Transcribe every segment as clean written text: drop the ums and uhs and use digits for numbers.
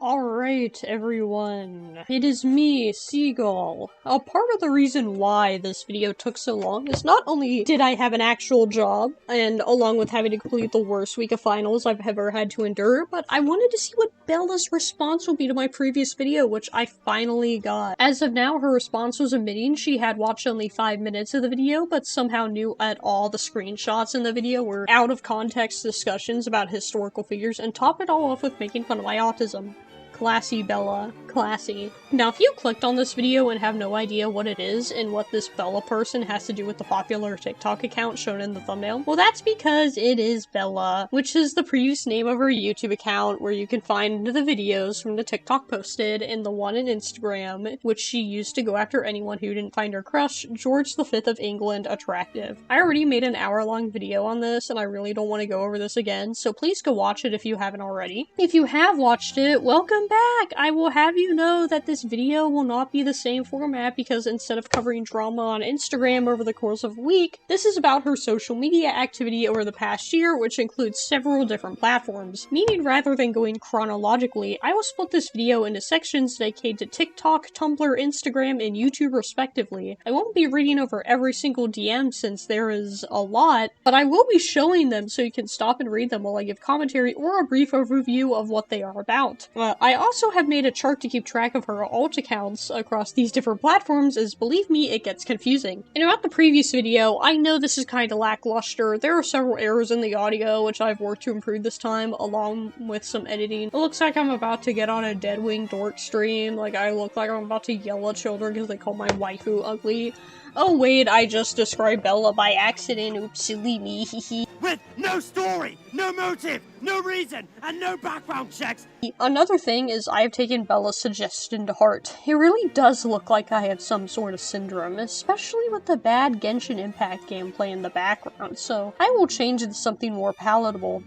Alright, everyone. It is me, Seagull. A part of the reason why this video took so long is not only did I have an actual job, and along with having to complete the worst week of finals I've ever had to endure, but I wanted to see what Bela's response would be to my previous video, which I finally got. As of now, her response was admitting she had watched only 5 minutes of the video, but somehow knew at all the screenshots in the video were out of context discussions about historical figures, and top it all off with making fun of my autism. Classy, Bela. Classy. Now, if you clicked on this video and have no idea what it is and what this Bela person has to do with the popular TikTok account shown in the thumbnail, well, that's because it is Bela, which is the previous name of her YouTube account where you can find the videos from the TikTok posted and the one on Instagram, which she used to go after anyone who didn't find her crush, George V of England, attractive. I already made an hour-long video on this, and I really don't want to go over this again, so please go watch it if you haven't already. If you have watched it, welcome back! I will have you know that this video will not be the same format because instead of covering drama on Instagram over the course of a week, this is about her social media activity over the past year, which includes several different platforms. Meaning rather than going chronologically, I will split this video into sections dedicated to TikTok, Tumblr, Instagram, and YouTube respectively. I won't be reading over every single DM since there is a lot, but I will be showing them so you can stop and read them while I give commentary or a brief overview of what they are about. I also have made a chart to keep track of her alt accounts across these different platforms, as believe me, it gets confusing. And about the previous video, I know this is kinda lackluster. There are several errors in the audio, which I've worked to improve this time, along with some editing. It looks like I'm about to get on a Deadwing Dork stream, like I look like I'm about to yell at children because they call my waifu ugly. Oh wait, I just described Bela by accident, oops, silly me, hehe. With no story, no motive, no reason, and no background checks. Another thing is I have taken Bela's suggestion to heart. It really does look like I have some sort of syndrome, especially with the bad Genshin Impact gameplay in the background, so I will change it to something more palatable.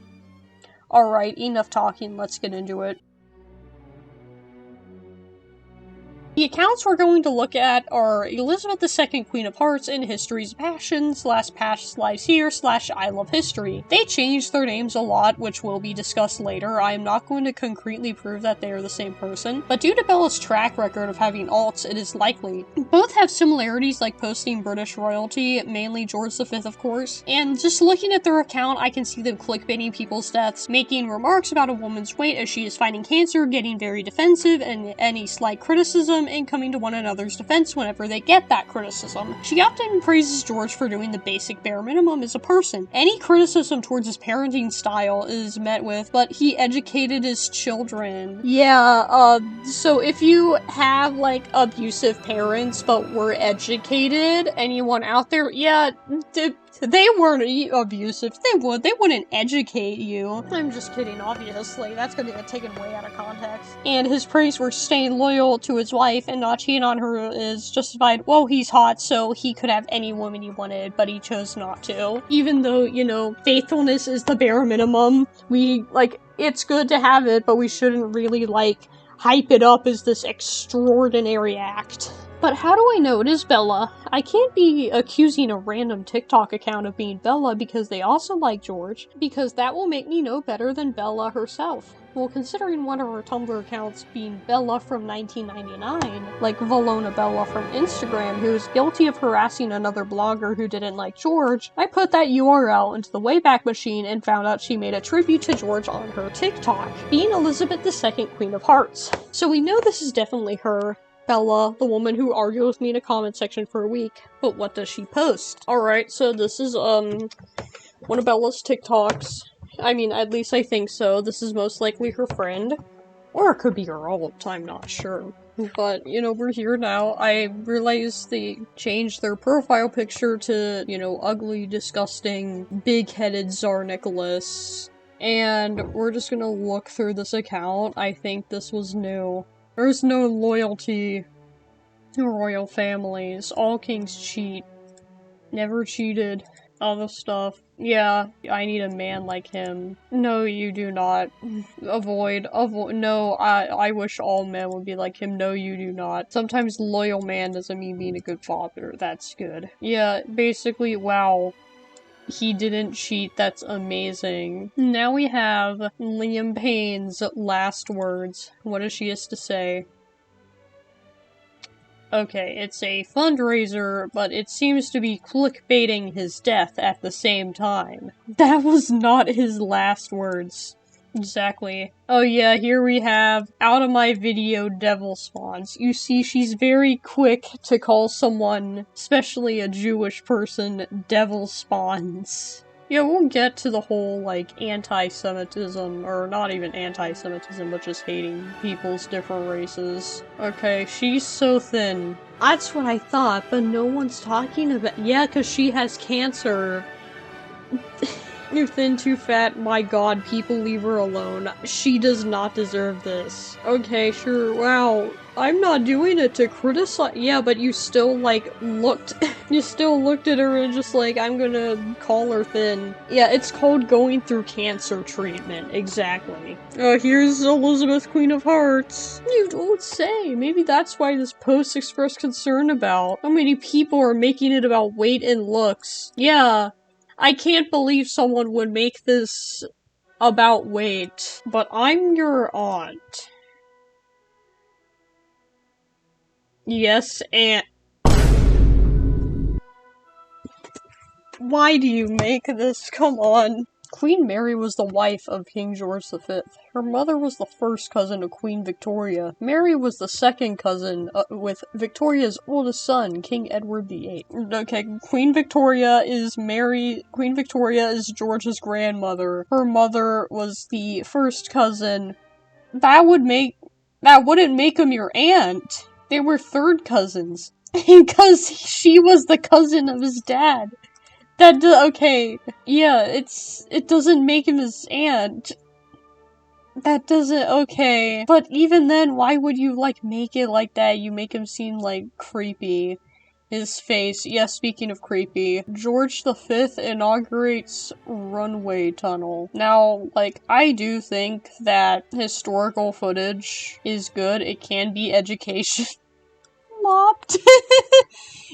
Alright, enough talking, let's get into it. The accounts we're going to look at are Elizabeth II, Queen of Hearts, and History's Passion, / Past Lives Here, / I Love History. They changed their names a lot, which will be discussed later. I am not going to concretely prove that they are the same person, but due to Bela's track record of having alts, it is likely. Both have similarities like posting British royalty, mainly George V of course, and just looking at their account, I can see them clickbaiting people's deaths, making remarks about a woman's weight as she is fighting cancer, getting very defensive, and any slight criticism, and coming to one another's defense whenever they get that criticism. She often praises George for doing the basic bare minimum as a person. Any criticism towards his parenting style is met with, but he educated his children. Yeah, so if you have, like, abusive parents but were educated, anyone out there, yeah, they weren't abusive. They wouldn't educate you. I'm just kidding, obviously. That's gonna get taken way out of context. And his praise for staying loyal to his wife and not cheating on her is justified. Well, he's hot, so he could have any woman he wanted, but he chose not to. Even though, you know, faithfulness is the bare minimum. It's good to have it, but we shouldn't really, hype it up as this extraordinary act. But how do I know it is Bela? I can't be accusing a random TikTok account of being Bela because they also like George, because that will make me know better than Bela herself. Well, considering one of her Tumblr accounts being Bela from 1999, like Valona Bela from Instagram, who is guilty of harassing another blogger who didn't like George, I put that URL into the Wayback Machine and found out she made a tribute to George on her TikTok, being Elizabeth II, Queen of Hearts. So we know this is definitely her. Bela, the woman who argued with me in a comment section for a week. But what does she post? Alright, so this is, one of Bela's TikToks. I mean, at least I think so. This is most likely her friend. Or it could be her alt, I'm not sure. But, you know, we're here now. I realized they changed their profile picture to, you know, ugly, disgusting, big-headed Tsar Nicholas. And we're just gonna look through this account. I think this was new. There's no loyalty to royal families. All kings cheat. Never cheated. All this stuff. Yeah, I need a man like him. No, you do not. Avoid. No, I wish all men would be like him. No, you do not. Sometimes loyal man doesn't mean being a good father. That's good. Yeah, basically, wow. he didn't cheat. That's amazing. Now we have Liam Payne's last words. What does she has to say? Okay, it's a fundraiser, but it seems to be clickbaiting his death at the same time. That was not his last words. Exactly. Oh yeah, here we have, out of my video, devil spawns. You see, she's very quick to call someone, especially a Jewish person, devil spawns. Yeah, we'll get to the whole, like, anti-Semitism, or not even anti-Semitism, but just hating people's different races. Okay, she's so thin. That's what I thought, but no one's talking about- yeah, because she has cancer. You're thin, too fat, my god, people leave her alone. She does not deserve this. Okay, sure, wow. I'm not doing it to criticize- yeah, but you still, like, looked- you still looked at her and just like, I'm gonna call her thin. Yeah, it's called going through cancer treatment, exactly. Here's Elizabeth, Queen of Hearts. You don't say! Maybe that's why this post expressed concern about how many people are making it about weight and looks. Yeah. I can't believe someone would make this about weight, but I'm your aunt. Yes, and why do you make this? Come on. Queen Mary was the wife of King George V. Her mother was the first cousin of Queen Victoria. Mary was the second cousin with Victoria's oldest son, King Edward VIII. Okay, Queen Victoria is George's grandmother. Her mother was the first cousin. That wouldn't make them your aunt. They were third cousins. Because she was the cousin of his dad. Okay. Yeah, it doesn't make him his aunt. That doesn't- okay. But even then, why would you, like, make it like that? You make him seem, like, creepy. His face. Yeah, speaking of creepy. George V inaugurates runway tunnel. Now, like, I do think that historical footage is good. It can be education. Flopped.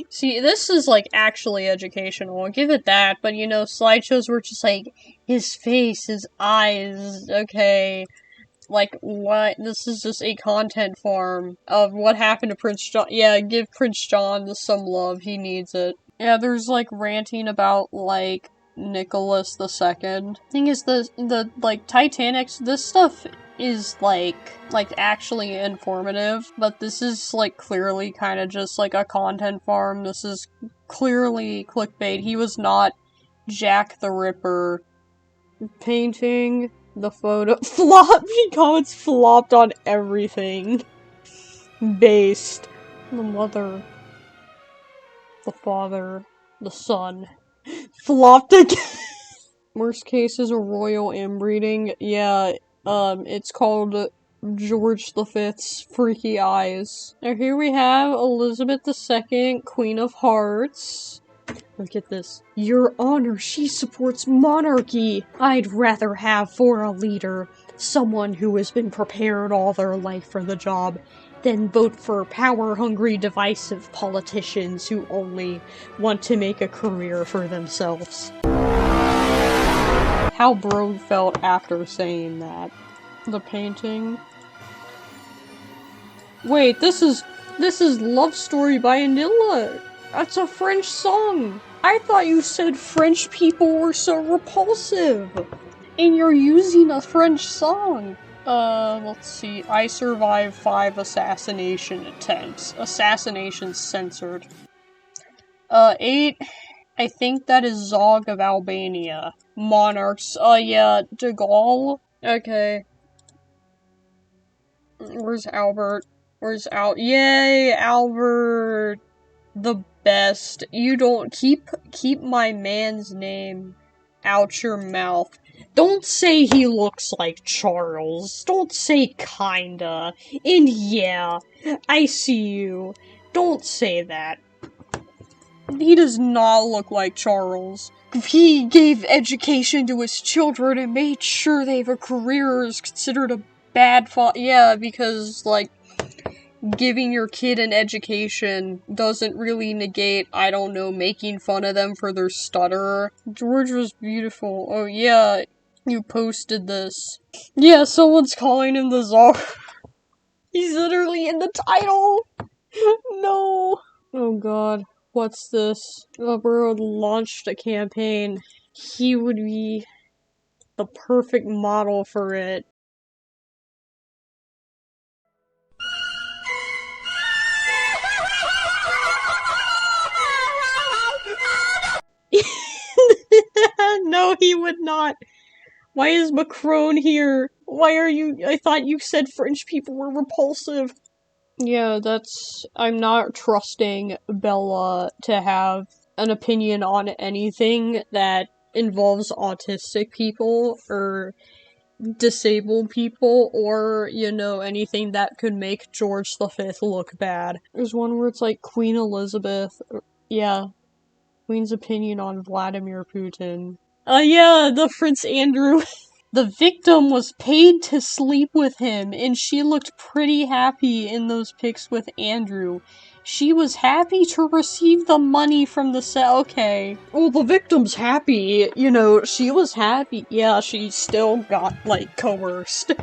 See, this is, like, actually educational, I'll give it that, but, you know, slideshows were just, like, his face, his eyes, okay, like, what? This is just a content farm of what happened to Prince John. Yeah, give Prince John some love, he needs it. Yeah, there's, like, ranting about, like, Nicholas II. Thing is, like, Titanic's, this stuff is, like, actually informative, but this is, like, clearly kind of just, like, a content farm. This is clearly clickbait. He was not Jack the Ripper. Painting the photo- flop! He comments flopped on everything. Based. The mother. The father. The son. Flopped again! Worst case is a royal inbreeding. Yeah, it's called George V's Freaky Eyes. Now here we have Elizabeth II, Queen of Hearts. Look at this. Your Honor, she supports monarchy! I'd rather have for a leader someone who has been prepared all their life for the job than vote for power-hungry, divisive politicians who only want to make a career for themselves. How Brode felt after saying that. The painting. Wait, this is Love Story by Anilla. That's a French song. I thought you said French people were so repulsive. And you're using a French song. Let's see. I survived 5 assassination attempts. Assassinations censored. 8. I think that is Zog of Albania. Monarchs. Yeah, De Gaulle. Okay. Where's Albert? Where's Yay, Albert! The best. You don't- keep my man's name out your mouth. Don't say he looks like Charles. Don't say kinda. And yeah, I see you. Don't say that. He does not look like Charles. He gave education to his children and made sure they have a career is considered a bad father. Yeah, because, like, giving your kid an education doesn't really negate, I don't know, making fun of them for their stutter. George was beautiful. Oh yeah, you posted this. Yeah, someone's calling him the Czar. He's literally in the title! No! Oh god, what's this? Bro launched a campaign. He would be the perfect model for it. No, he would not. Why is Macron here? Why are you- I thought you said French people were repulsive. Yeah, I'm not trusting Bella to have an opinion on anything that involves autistic people, or disabled people, or, you know, anything that could make George V look bad. There's one where it's like Queen Elizabeth. Yeah. Queen's opinion on Vladimir Putin. Yeah, the Prince Andrew. The victim was paid to sleep with him, and she looked pretty happy in those pics with Andrew. She was happy to receive the money from the set. Okay. Well, the victim's happy. You know, she was happy. Yeah, she still got, like, coerced.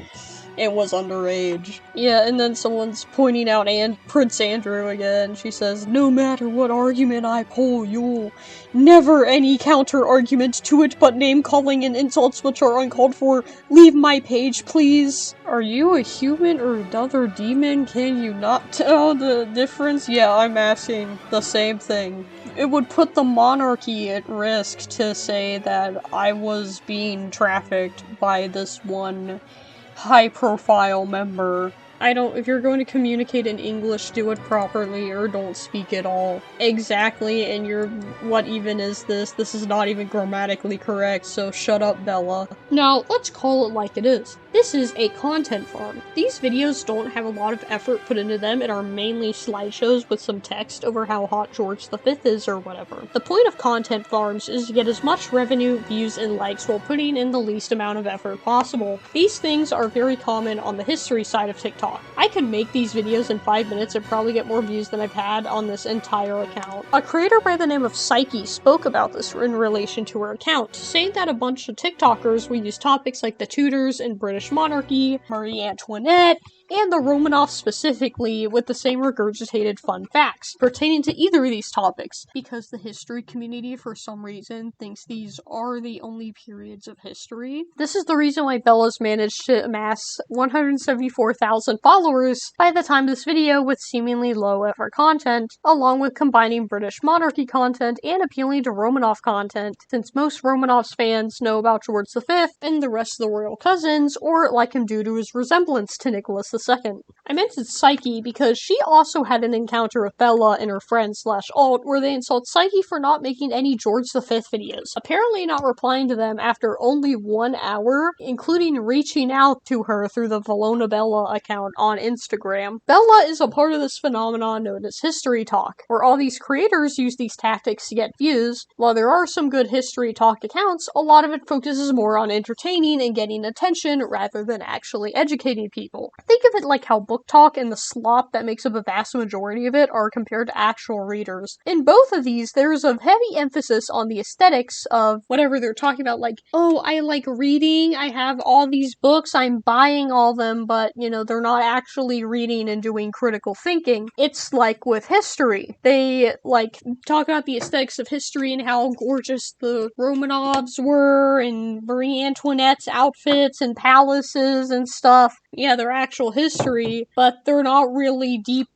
It was underage. Yeah, and then someone's pointing out Prince Andrew again. She says, "No matter what argument I pull, you'll never any counter-argument to it but name-calling and insults which are uncalled for. Leave my page, please." Are you a human or another demon? Can you not tell the difference? Yeah, I'm asking the same thing. It would put the monarchy at risk to say that I was being trafficked by this one high-profile member. If you're going to communicate in English, do it properly or don't speak at all. Exactly, and what even is this? This is not even grammatically correct, so shut up, Bella. Now, let's call it like it is. This is a content farm. These videos don't have a lot of effort put into them and are mainly slideshows with some text over how hot George V is or whatever. The point of content farms is to get as much revenue, views, and likes while putting in the least amount of effort possible. These things are very common on the history side of TikTok. I could make these videos in 5 minutes and probably get more views than I've had on this entire account. A creator by the name of Psyche spoke about this in relation to her account, saying that a bunch of TikTokers will use topics like the Tudors and British monarchy, Marie Antoinette, and the Romanovs specifically with the same regurgitated fun facts pertaining to either of these topics, because the history community for some reason thinks these are the only periods of history. This is the reason why Bella's managed to amass 174,000 followers by the time of this video with seemingly low effort content, along with combining British monarchy content and appealing to Romanov content, since most Romanovs fans know about George V and the rest of the royal cousins, or like him due to his resemblance to Nicholas II. I mentioned Psyche because she also had an encounter with Bella and her friend /alt where they insult Psyche for not making any George V videos, apparently not replying to them after only 1 hour, including reaching out to her through the Valona Bella account on Instagram. Bella is a part of this phenomenon known as History Talk, where all these creators use these tactics to get views. While there are some good History Talk accounts, a lot of it focuses more on entertaining and getting attention rather than actually educating people. Think of it like how Book Talk and the slop that makes up a vast majority of it are compared to actual readers. In both of these, there's a heavy emphasis on the aesthetics of whatever they're talking about, like, oh, I like reading, I have all these books, I'm buying all them, but, you know, they're not actually reading and doing critical thinking. It's like with history. They, like, talk about the aesthetics of history and how gorgeous the Romanovs were, and Marie Antoinette's outfits and palaces and stuff. Yeah, they're actual history, but they're not really deep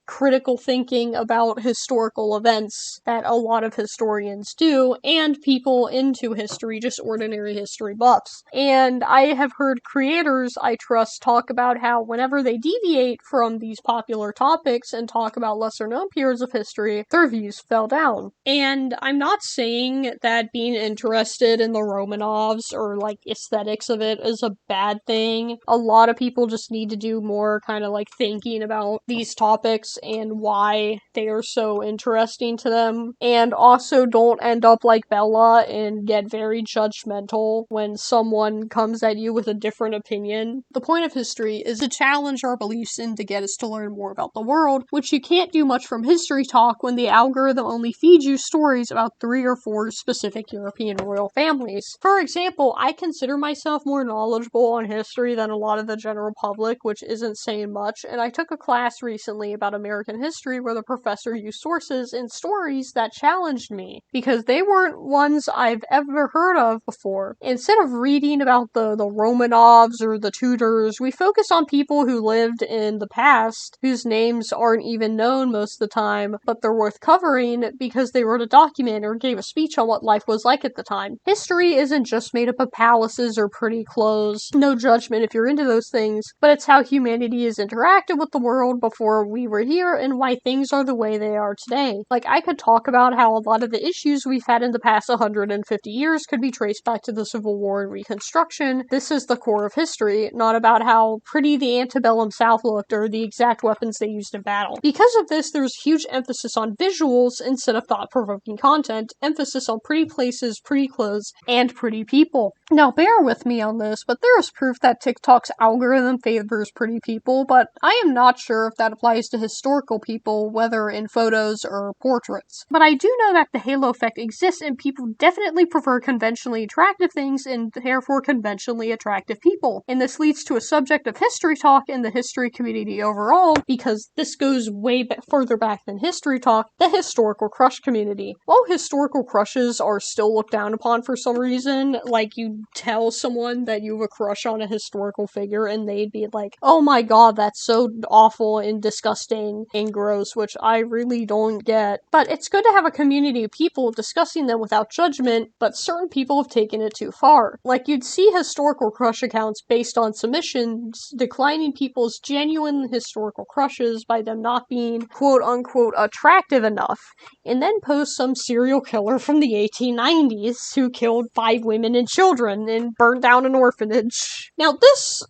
critical thinking about historical events that a lot of historians do, and people into history, just ordinary history buffs. And I have heard creators I trust talk about how whenever they deviate from these popular topics and talk about lesser known periods of history, their views fell down. And I'm not saying that being interested in the Romanovs or like aesthetics of it is a bad thing. A lot of people just need to do more kind of like thinking about these topics events and why they are so interesting to them, and also don't end up like Bela and get very judgmental when someone comes at you with a different opinion. The point of history is to challenge our beliefs and to get us to learn more about the world, which you can't do much from History Talk when the algorithm only feeds you stories about 3 or 4 specific European royal families. For example, I consider myself more knowledgeable on history than a lot of the general public, which isn't saying much, and I took a class recently about American history where the professor used sources and stories that challenged me, because they weren't ones I've ever heard of before. Instead of reading about the Romanovs or the Tudors, we focus on people who lived in the past, whose names aren't even known most of the time, but they're worth covering because they wrote a document or gave a speech on what life was like at the time. History isn't just made up of palaces or pretty clothes, no judgment if you're into those things, but it's how humanity has interacted with the world before we were here and why things are the way they are today. Like, I could talk about how a lot of the issues we've had in the past 150 years could be traced back to the Civil War and Reconstruction. This is the core of history, not about how pretty the antebellum South looked or the exact weapons they used in battle. Because of this, there's huge emphasis on visuals instead of thought-provoking content, emphasis on pretty places, pretty clothes, and pretty people. Now, bear with me on this, but there is proof that TikTok's algorithm favors pretty people, but I am not sure if that applies to historical people, whether in photos or portraits. But I do know that the halo effect exists and people definitely prefer conventionally attractive things and therefore conventionally attractive people. And this leads to a subject of history talk in the history community overall, because this goes way further back than history talk, the historical crush community. While historical crushes are still looked down upon for some reason, like you tell someone that you have a crush on a historical figure and they'd be like, oh my god, that's so awful and disgusting and gross, which I really don't get. But it's good to have a community of people discussing them without judgment, but certain people have taken it too far. Like, you'd see historical crush accounts based on submissions declining people's genuine historical crushes by them not being quote-unquote attractive enough, and then post some serial killer from the 1890s who killed 5 women and children and burned down an orphanage. Now, this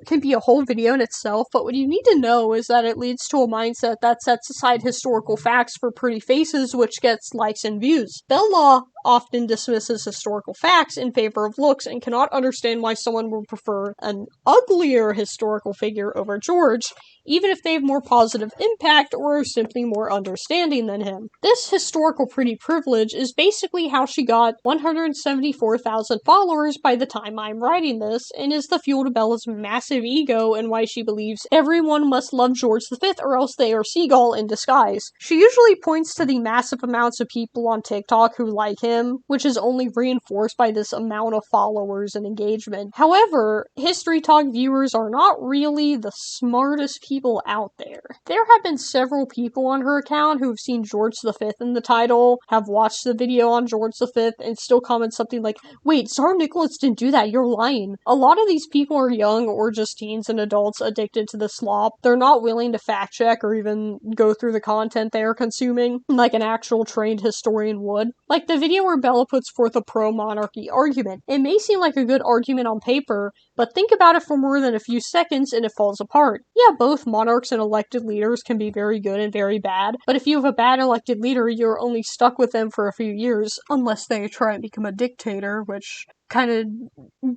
can be a whole video in itself, but what you need to know is that it leads to a mindset that sets aside historical facts for pretty faces, which gets likes and views. Bela often dismisses historical facts in favor of looks and cannot understand why someone would prefer an uglier historical figure over George, even if they have more positive impact or are simply more understanding than him. This historical pretty privilege is basically how she got 174,000 followers by the time I'm writing this, and is the fuel to Bella's massive ego and why she believes everyone must love George V or else they are Seagull in disguise. She usually points to the massive amounts of people on TikTok who like him, which is only reinforced by this amount of followers and engagement. However, History Talk viewers are not really the smartest people out there. There have been several people on her account who have seen George V in the title, have watched the video on George V, and still comment something like, wait, Tsar Nicholas didn't do that, you're lying. A lot of these people are young or just teens and adults addicted to the slop. They're not willing to fact check or even go through the content they are consuming, like an actual trained historian would. Like the video where Bela puts forth a pro-monarchy argument. It may seem like a good argument on paper, but think about it for more than a few seconds and it falls apart. Yeah, both monarchs and elected leaders can be very good and very bad, but if you have a bad elected leader, you're only stuck with them for a few years, unless they try and become a dictator, which kind of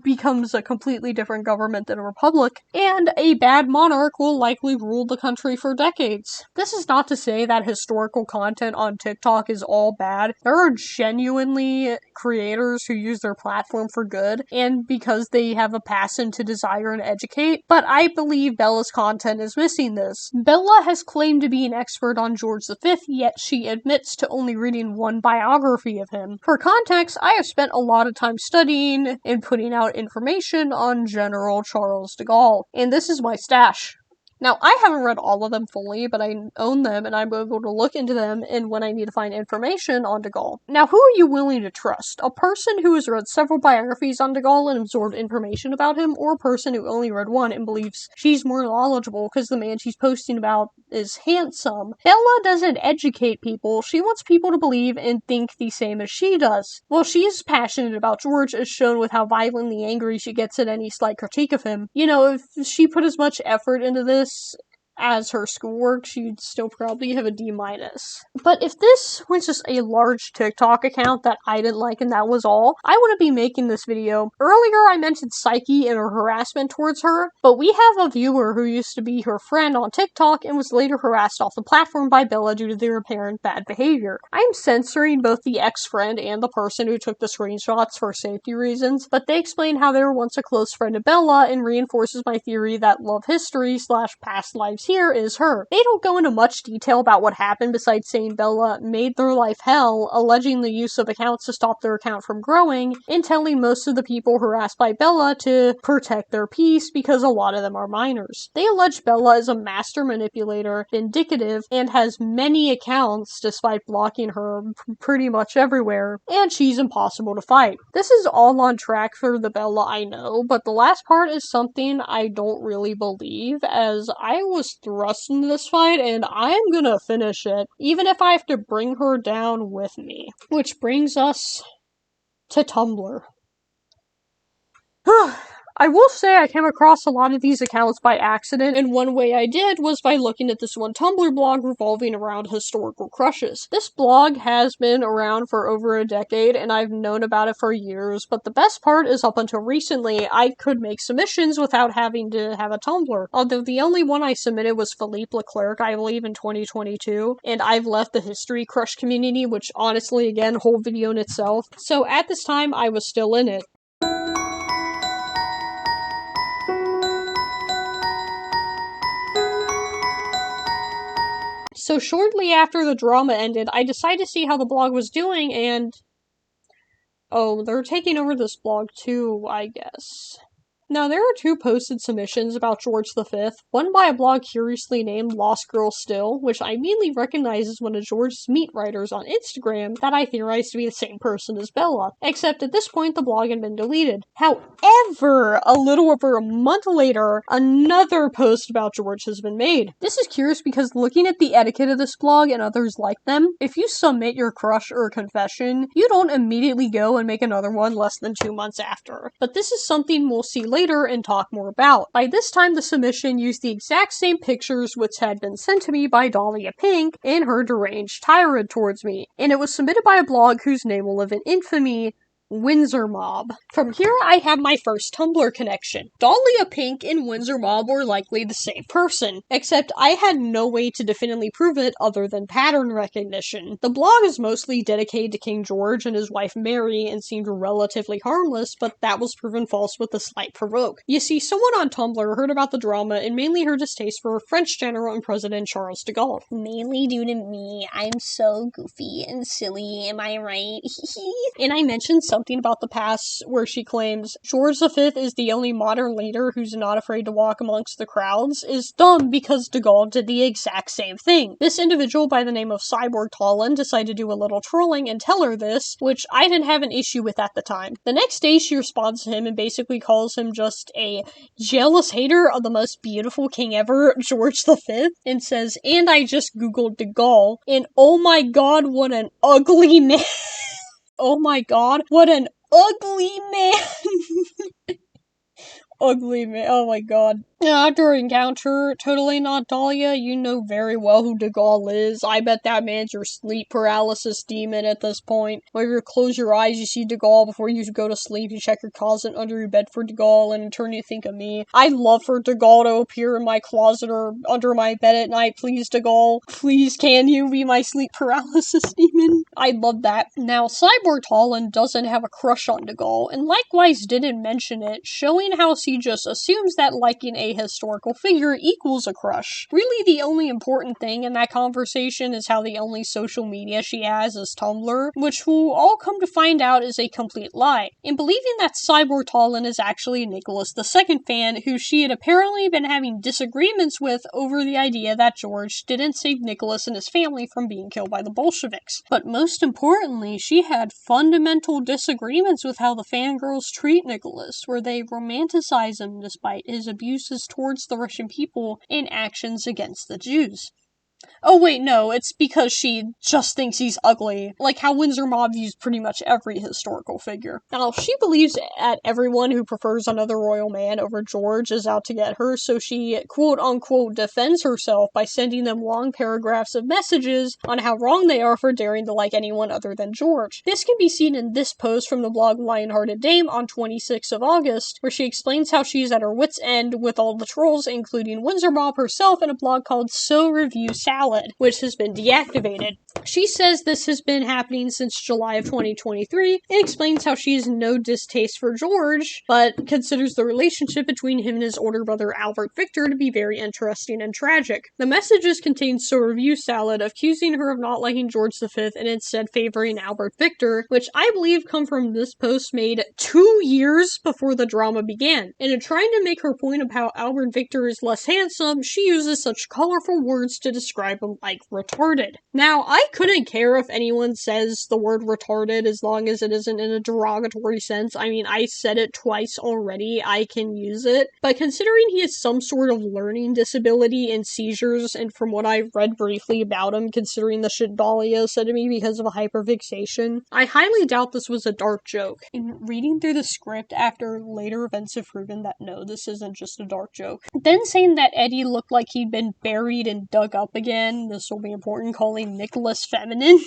becomes a completely different government than a republic, and a bad monarch will likely rule the country for decades. This is not to say that historical content on TikTok is all bad. There are genuinely creators who use their platform for good, and because they have a passion to desire and educate, but I believe Bella's content is missing this. Bela has claimed to be an expert on George V, yet she admits to only reading one biography of him. For context, I have spent a lot of time studying and putting out information on General Charles de Gaulle, and this is my stash. Now, I haven't read all of them fully, but I own them, and I'm able to look into them and when I need to find information on de Gaulle. Now, who are you willing to trust? A person who has read several biographies on de Gaulle and absorbed information about him, or a person who only read one and believes she's more knowledgeable because the man she's posting about is handsome? Bela doesn't educate people, she wants people to believe and think the same as she does. Well, she is passionate about George, as shown with how violently angry she gets at any slight critique of him. You know, if she put as much effort into this as her schoolwork, she'd still probably have a D-. But if this was just a large TikTok account that I didn't like and that was all, I wouldn't be making this video. Earlier I mentioned Psyche and her harassment towards her, but we have a viewer who used to be her friend on TikTok and was later harassed off the platform by Bela due to their apparent bad behavior. I'm censoring both the ex-friend and the person who took the screenshots for safety reasons, but they explain how they were once a close friend of Bela and reinforces my theory that love history / past lives here is her. They don't go into much detail about what happened besides saying Bela made their life hell, alleging the use of accounts to stop their account from growing, and telling most of the people harassed by Bela to protect their peace because a lot of them are minors. They allege Bela is a master manipulator, vindictive, and has many accounts despite blocking her pretty much everywhere, and she's impossible to fight. This is all on track for the Bela I know, but the last part is something I don't really believe, as I was thrust into this fight and I'm gonna finish it, even if I have to bring her down with me. Which brings us to Tumblr. I will say I came across a lot of these accounts by accident, and one way I did was by looking at this one Tumblr blog revolving around historical crushes. This blog has been around for over a decade, and I've known about it for years, but the best part is up until recently, I could make submissions without having to have a Tumblr. Although the only one I submitted was Philippe Leclerc, I believe, in 2022, and I've left the history crush community, which honestly, again, whole video in itself. So at this time, I was still in it. So shortly after the drama ended, I decided to see how the blog was doing, and oh, they're taking over this blog too, I guess. Now, there are 2 posted submissions about George V, one by a blog curiously named Lost Girl Still, which I immediately recognize as one of George's meat writers on Instagram that I theorized to be the same person as Bela, except at this point the blog had been deleted. However, a little over a month later, another post about George has been made. This is curious because looking at the etiquette of this blog and others like them, if you submit your crush or confession, you don't immediately go and make another one less than 2 months after. But this is something we'll see later and talk more about. By this time, the submission used the exact same pictures which had been sent to me by Dahlia Pink and her deranged tirade towards me, and it was submitted by a blog whose name will live in infamy, Windsor Mob. From here, I have my first Tumblr connection. Dahlia Pink and Windsor Mob were likely the same person, except I had no way to definitively prove it other than pattern recognition. The blog is mostly dedicated to King George and his wife Mary and seemed relatively harmless, but that was proven false with a slight provoke. You see, someone on Tumblr heard about the drama and mainly her distaste for French general and President Charles de Gaulle. Mainly due to me. I'm so goofy and silly, am I right? And I mentioned something about the past where she claims George V is the only modern leader who's not afraid to walk amongst the crowds is dumb because de Gaulle did the exact same thing. This individual by the name of Cyborg Tallinn decided to do a little trolling and tell her this, which I didn't have an issue with at the time. The next day she responds to him and basically calls him just a jealous hater of the most beautiful king ever, George V, and says, and I just googled de Gaulle, and oh my god, what an ugly man. Oh my god, what an ugly man! Ugly man, oh my god. After encounter, totally not Dahlia, you know very well who de Gaulle is. I bet that man's your sleep paralysis demon at this point. Where you close your eyes, you see de Gaulle before you go to sleep, you check your closet under your bed for de Gaulle, and in turn you think of me. I'd love for de Gaulle to appear in my closet or under my bed at night, please de Gaulle. Please, can you be my sleep paralysis demon? I'd love that. Now, Cyborg Tallinn doesn't have a crush on de Gaulle, and likewise didn't mention it, showing how she just assumes that liking a historical figure equals a crush. Really, the only important thing in that conversation is how the only social media she has is Tumblr, which we'll all come to find out is a complete lie. In believing that Cyborg Tallinn is actually Nicholas II fan, who she had apparently been having disagreements with over the idea that George didn't save Nicholas and his family from being killed by the Bolsheviks. But most importantly, she had fundamental disagreements with how the fangirls treat Nicholas, where they romanticize him despite his abuses towards the Russian people and actions against the Jews. Oh wait, no, it's because she just thinks he's ugly, like how Windsor Mob views pretty much every historical figure. Now, she believes that everyone who prefers another royal man over George is out to get her, so she quote-unquote defends herself by sending them long paragraphs of messages on how wrong they are for daring to like anyone other than George. This can be seen in this post from the blog Lionhearted Dame on 26th of August, where she explains how she's at her wit's end with all the trolls, including Windsor Mob herself, in a blog called So Review Salad, which has been deactivated. She says this has been happening since July of 2023 and explains how she has no distaste for George, but considers the relationship between him and his older brother Albert Victor to be very interesting and tragic. The messages contain So Review Salad accusing her of not liking George V and instead favoring Albert Victor, which I believe come from this post made 2 years before the drama began. And in trying to make her point of how Albert Victor is less handsome, she uses such colorful words to describe him like retarded. Now, I couldn't care if anyone says the word retarded as long as it isn't in a derogatory sense. I mean, I said it twice already, I can use it. But considering he has some sort of learning disability and seizures, and from what I've read briefly about him, considering the shit Dahlia said to me because of a hyperfixation, I highly doubt this was a dark joke. In reading through the script after later events have proven that no, this isn't just a dark joke. Then saying that Eddie looked like he'd been buried and dug up again, this will be important, calling Nicholas feminine.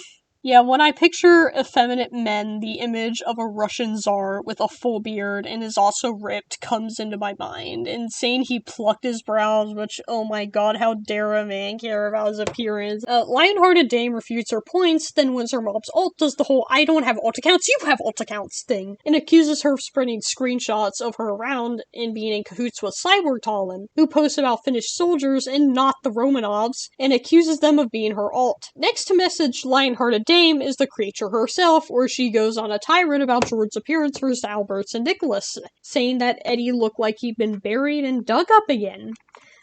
Yeah, when I picture effeminate men, the image of a Russian czar with a full beard and is also ripped comes into my mind. And saying he plucked his brows, which, oh my god, how dare a man care about his appearance. Lionhearted Dame refutes her points, then Windsor Mob's ult does the whole I don't have alt accounts, you have alt accounts thing, and accuses her of spreading screenshots of her around and being in cahoots with Cyborg Talon, who posts about Finnish soldiers and not the Romanovs, and accuses them of being her alt. Next to message Lionhearted Dame is the creature herself, where she goes on a tirade about George's appearance versus Albert's and Nicholas, saying that Eddie looked like he'd been buried and dug up again.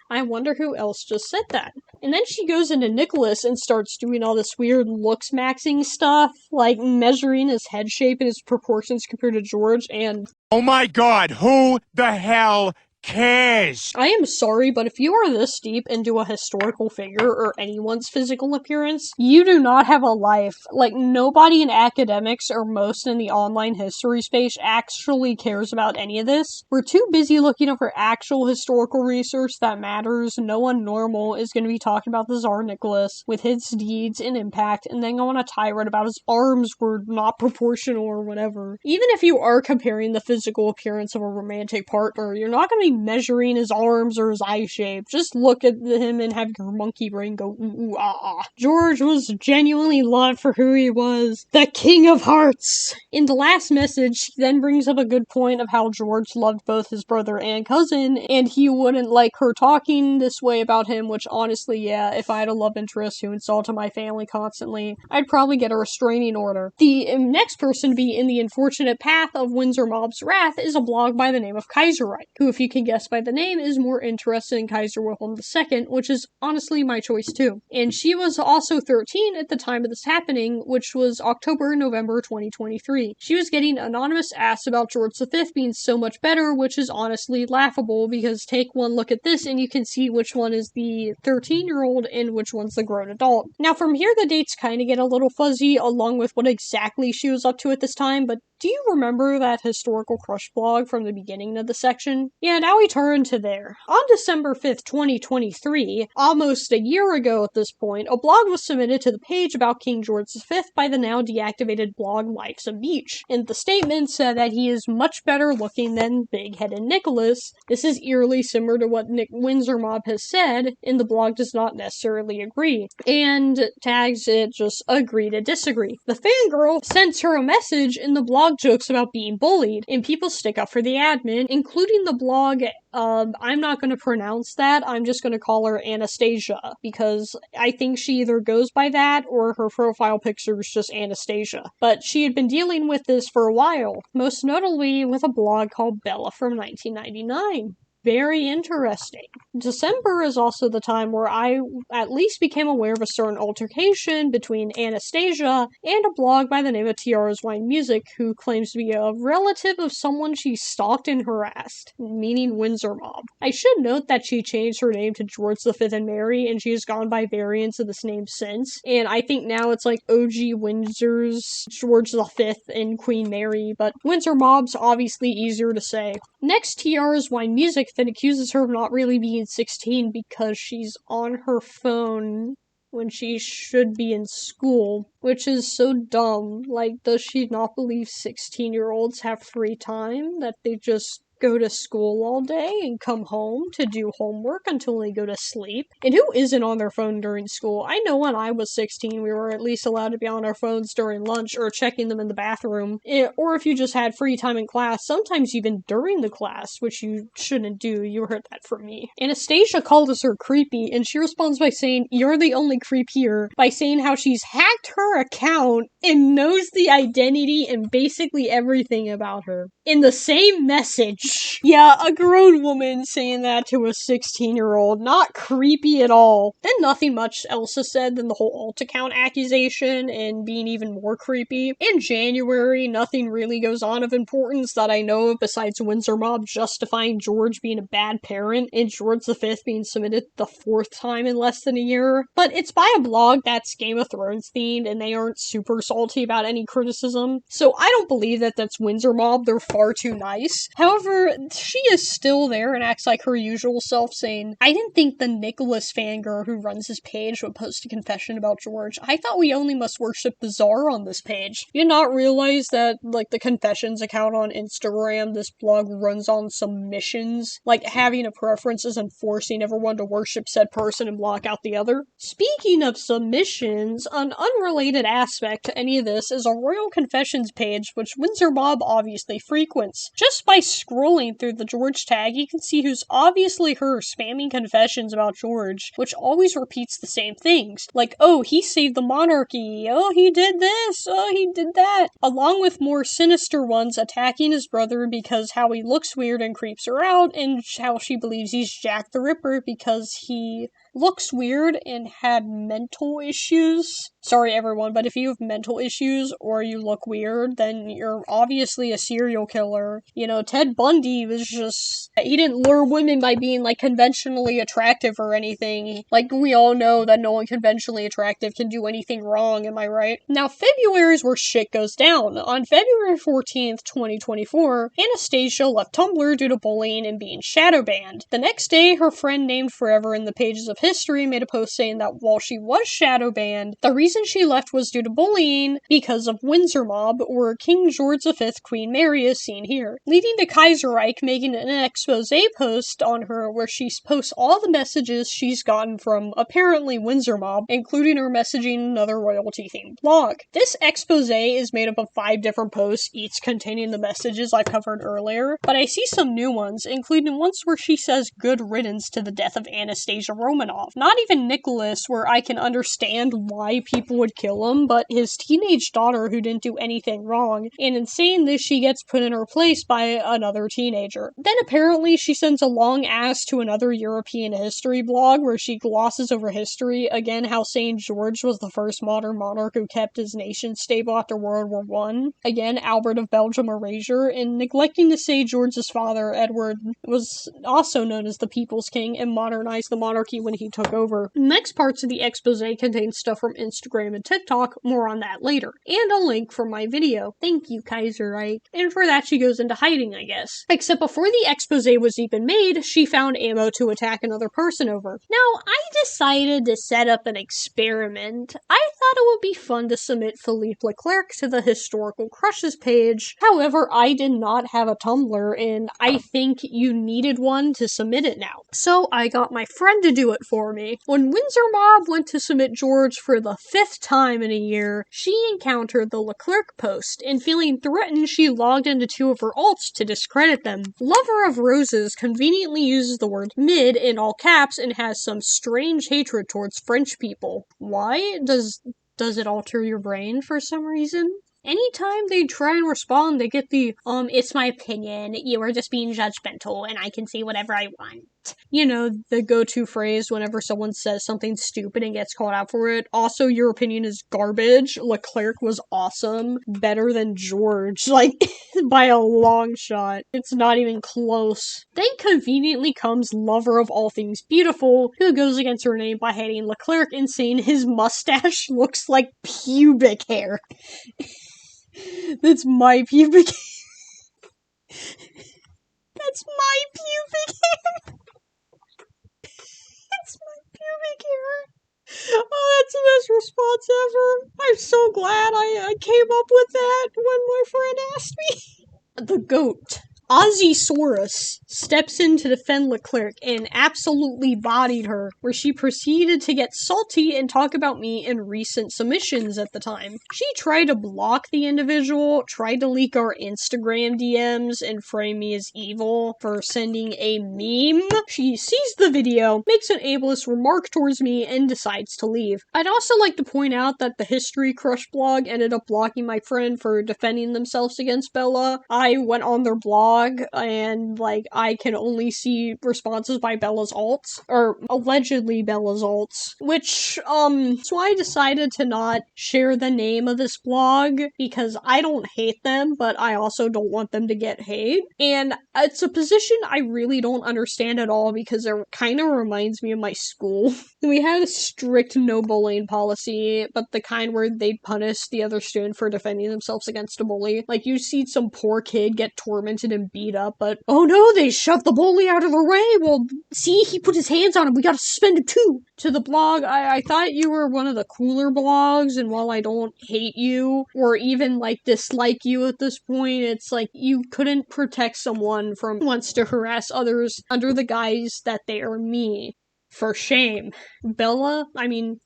I wonder who else just said that. And then she goes into Nicholas and starts doing all this weird looks maxing stuff, like measuring his head shape and his proportions compared to George, and Oh my god, who the hell cares? I am sorry, but if you are this deep into a historical figure or anyone's physical appearance, you do not have a life. Like, nobody in academics or most in the online history space actually cares about any of this. We're too busy looking over actual historical research that matters. No one normal is going to be talking about the Tsar Nicholas with his deeds and impact and then go on a tirade about his arms were not proportional or whatever. Even if you are comparing the physical appearance of a romantic partner, you're not going to be measuring his arms or his eye shape. Just look at him and have your monkey brain go ooh, ooh, ah, ah. George was genuinely loved for who he was. The King of Hearts! In the last message, he then brings up a good point of how George loved both his brother and cousin, and he wouldn't like her talking this way about him, which honestly, yeah, if I had a love interest who insulted my family constantly, I'd probably get a restraining order. The next person to be in the unfortunate path of Windsor Mob's wrath is a blog by the name of Kaiserreich, who, if you can guess by the name, is more interested in Kaiser Wilhelm II, which is honestly my choice too. And she was also 13 at the time of this happening, which was October-November 2023. She was getting anonymous asked about George V being so much better, which is honestly laughable, because take one look at this and you can see which one is the 13-year-old and which one's the grown adult. Now from here the dates kind of get a little fuzzy, along with what exactly she was up to at this time, but do you remember that historical crush blog from the beginning of the section? Yeah, now we turn to there. On December 5th, 2023, almost a year ago at this point, a blog was submitted to the page about King George V by the now deactivated blog Life's a Beach, and the statement said that he is much better looking than big-headed Nicholas. This is eerily similar to what Nick Windsor Mob has said, and the blog does not necessarily agree, and tags it just agree to disagree. The fangirl sends her a message, and the blog jokes about being bullied, and people stick up for the admin, including the blog, I'm not going to pronounce that, I'm just going to call her Anastasia, because I think she either goes by that, or her profile picture is just Anastasia. But she had been dealing with this for a while, most notably with a blog called Bela from 1999. very interesting. December is also the time where I at least became aware of a certain altercation between Anastasia and a blog by the name of Tiara's Wine Music, who claims to be a relative of someone she stalked and harassed, meaning Windsor Mob. I should note that she changed her name to George V and Mary, and she has gone by variants of this name since, and I think now it's like OG Windsor's George V and Queen Mary, but Windsor Mob's obviously easier to say. Next, Tiara's Wine Music then accuses her of not really being 16 because she's on her phone when she should be in school, which is so dumb. Like, does she not believe 16-year-olds have free time? That they just go to school all day and come home to do homework until they go to sleep? And who isn't on their phone during school? I know when I was 16, we were at least allowed to be on our phones during lunch or checking them in the bathroom. Or if you just had free time in class, sometimes even during the class, which you shouldn't do. You heard that from me. Anastasia called us her creepy, and she responds by saying, "You're the only creep here," by saying how she's hacked her account and knows the identity and basically everything about her. In the same message. Yeah, a grown woman saying that to a 16-year-old. Not creepy at all. Then nothing much else is said than the whole alt account accusation and being even more creepy. In January, nothing really goes on of importance that I know of besides Windsor Mob justifying George being a bad parent and George V being submitted the 4th time in less than a year. But it's by a blog that's Game of Thrones themed and they aren't super salty about any criticism. So I don't believe that that's Windsor Mob. They're far too nice. However, she is still there and acts like her usual self, saying, "I didn't think the Nicholas fangirl who runs this page would post a confession about George. I thought we only must worship the Tsar on this page." You not realize that, like, the confessions account on Instagram, this blog runs on some missions? Like, having a preference isn't forcing everyone to worship said person and block out the other. Speaking of submissions, an unrelated aspect to any of this is a Royal Confessions page, which Windsor Mob obviously frequents. Just by scrolling through the George tag, you can see who's obviously her spamming confessions about George, which always repeats the same things. Like, oh, he saved the monarchy, oh, he did this, oh, he did that. Along with more sinister ones attacking his brother because how he looks weird and creeps her out, and how she believes he's Jack the Ripper because he looks weird and had mental issues. Sorry everyone, but if you have mental issues or you look weird, then you're obviously a serial killer. You know, Ted Bundy was just, he didn't lure women by being, like, conventionally attractive or anything. Like, we all know that no one conventionally attractive can do anything wrong, am I right? Now, February is where shit goes down. On February 14th, 2024, Anastasia left Tumblr due to bullying and being shadow banned. The next day, her friend named forever in the pages of history made a post saying that while she was shadow banned, the reason she left was due to bullying because of Windsor Mob, or King George V, Queen Mary is seen here, leading to Kaiserreich making an expose post on her where she posts all the messages she's gotten from apparently Windsor Mob, including her messaging another royalty-themed blog. This expose is made up of 5 different posts, each containing the messages I covered earlier, but I see some new ones, including ones where she says good riddance to the death of Anastasia Romanov. Not even Nicholas, where I can understand why people would kill him, but his teenage daughter who didn't do anything wrong, and in saying this she gets put in her place by another teenager. Then apparently she sends a long ass to another European history blog where she glosses over history, again how saying George was the first modern monarch who kept his nation stable after World War I, again Albert of Belgium erasure, and neglecting to say George's father, Edward, was also known as the People's King and modernized the monarchy when he took over. Next parts of the expose contain stuff from Instagram and TikTok, more on that later, and a link for my video. Thank you, Kaiserreich. And for that she goes into hiding, I guess. Except before the expose was even made, she found ammo to attack another person over. Now, I decided to set up an experiment. I thought it would be fun to submit Philippe Leclerc to the Historical Crushes page. However, I did not have a Tumblr, and I think you needed one to submit it now. So I got my friend to do it for me. When Windsor Mob went to submit George for the 5th time in a year, she encountered the Leclerc post, and feeling threatened, she logged into 2 of her alts to discredit them. Lover of Roses conveniently uses the word mid in all caps and has some strange hatred towards French people. Why? Does it alter your brain for some reason? Anytime they try and respond, they get the, it's my opinion, you are just being judgmental, and I can say whatever I want. You know, the go-to phrase whenever someone says something stupid and gets called out for it. Also, your opinion is garbage. Leclerc was awesome. Better than George. Like, by a long shot. It's not even close. Then conveniently comes lover of all things beautiful, who goes against her name by hating Leclerc and saying his mustache looks like pubic hair. That's my pubic hair. That's my pubic hair. It's my pubic hair. Oh, that's the best response ever. I'm so glad I came up with that when my friend asked me. The goat, Ozzysaurus, steps in to defend Leclerc and absolutely bodied her, where she proceeded to get salty and talk about me in recent submissions at the time. She tried to block the individual, tried to leak our Instagram DMs, and frame me as evil for sending a meme. She sees the video, makes an ableist remark towards me, and decides to leave. I'd also like to point out that the History Crush blog ended up blocking my friend for defending themselves against Bela. I went on their blog, and, like, I can only see responses by Bela's alts, or allegedly Bela's alts, which, so I decided to not share the name of this blog, because I don't hate them, but I also don't want them to get hate, and it's a position I really don't understand at all, because it kind of reminds me of my school. We had a strict no bullying policy, but the kind where they'd punish the other student for defending themselves against a bully. Like, you see some poor kid get tormented and beat up, but, oh no, they shoved the bully out of the way, well, see, he put his hands on him, we gotta suspend him too! To the blog, I thought you were one of the cooler blogs, and while I don't hate you, or even, like, dislike you at this point, it's like, you couldn't protect someone from wants to harass others under the guise that they are me. For shame. Bela,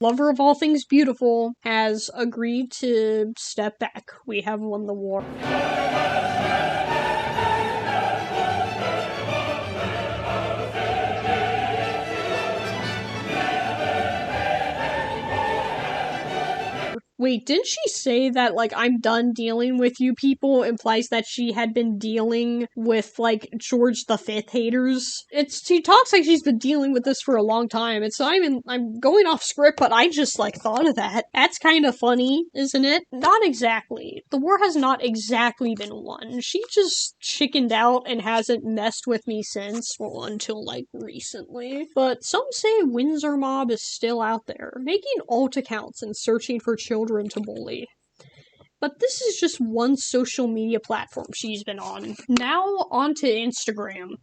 lover of all things beautiful, has agreed to step back. We have won the war. Wait, didn't she say that, like, I'm done dealing with you people implies that she had been dealing with, like, George V haters? She talks like she's been dealing with this for a long time. It's not even, I'm going off script, but I just, like, thought of that. That's kind of funny, isn't it? Not exactly. The war has not exactly been won. She just chickened out and hasn't messed with me since, well, until, like, recently. But some say Windsor Mob is still out there, making alt accounts and searching for children to bully. But this is just one social media platform she's been on. Now onto Instagram.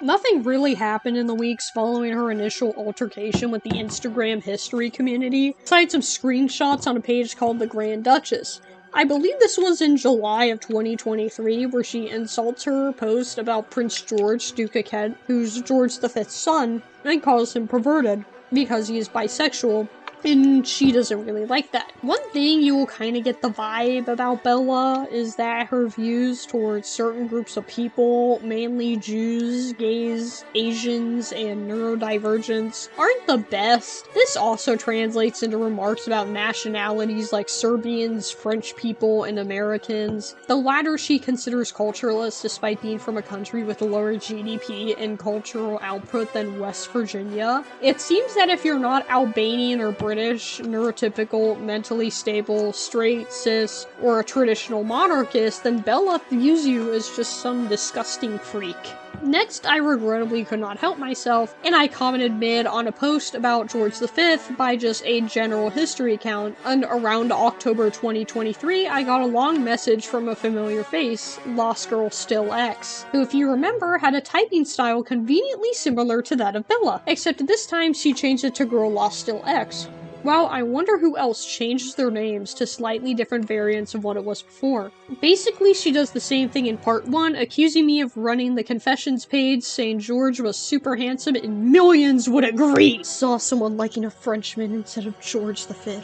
Nothing really happened in the weeks following her initial altercation with the Instagram history community, besides some screenshots on a page called The Grand Duchess. I believe this was in July of 2023, where she insults her post about Prince George, Duke of Kent, who's George V's son, and calls him perverted because he is bisexual, and she doesn't really like that. One thing you will kind of get the vibe about Bela is that her views towards certain groups of people, mainly Jews, gays, Asians, and neurodivergents, aren't the best. This also translates into remarks about nationalities like Serbians, French people, and Americans. The latter she considers culturalist despite being from a country with a lower GDP and cultural output than West Virginia. It seems that if you're not Albanian or British, neurotypical, mentally stable, straight, cis, or a traditional monarchist, then Bela views you as just some disgusting freak. Next, I regrettably could not help myself, and I commented mid on a post about George V by just a general history account, and around October 2023, I got a long message from a familiar face, Lost Girl Still X, who, if you remember, had a typing style conveniently similar to that of Bela, except this time she changed it to Girl Lost Still X. Well, I wonder who else changes their names to slightly different variants of what it was before. Basically, she does the same thing in part 1, accusing me of running the confessions page, saying George was super handsome and millions would agree. Saw someone liking a Frenchman instead of George V.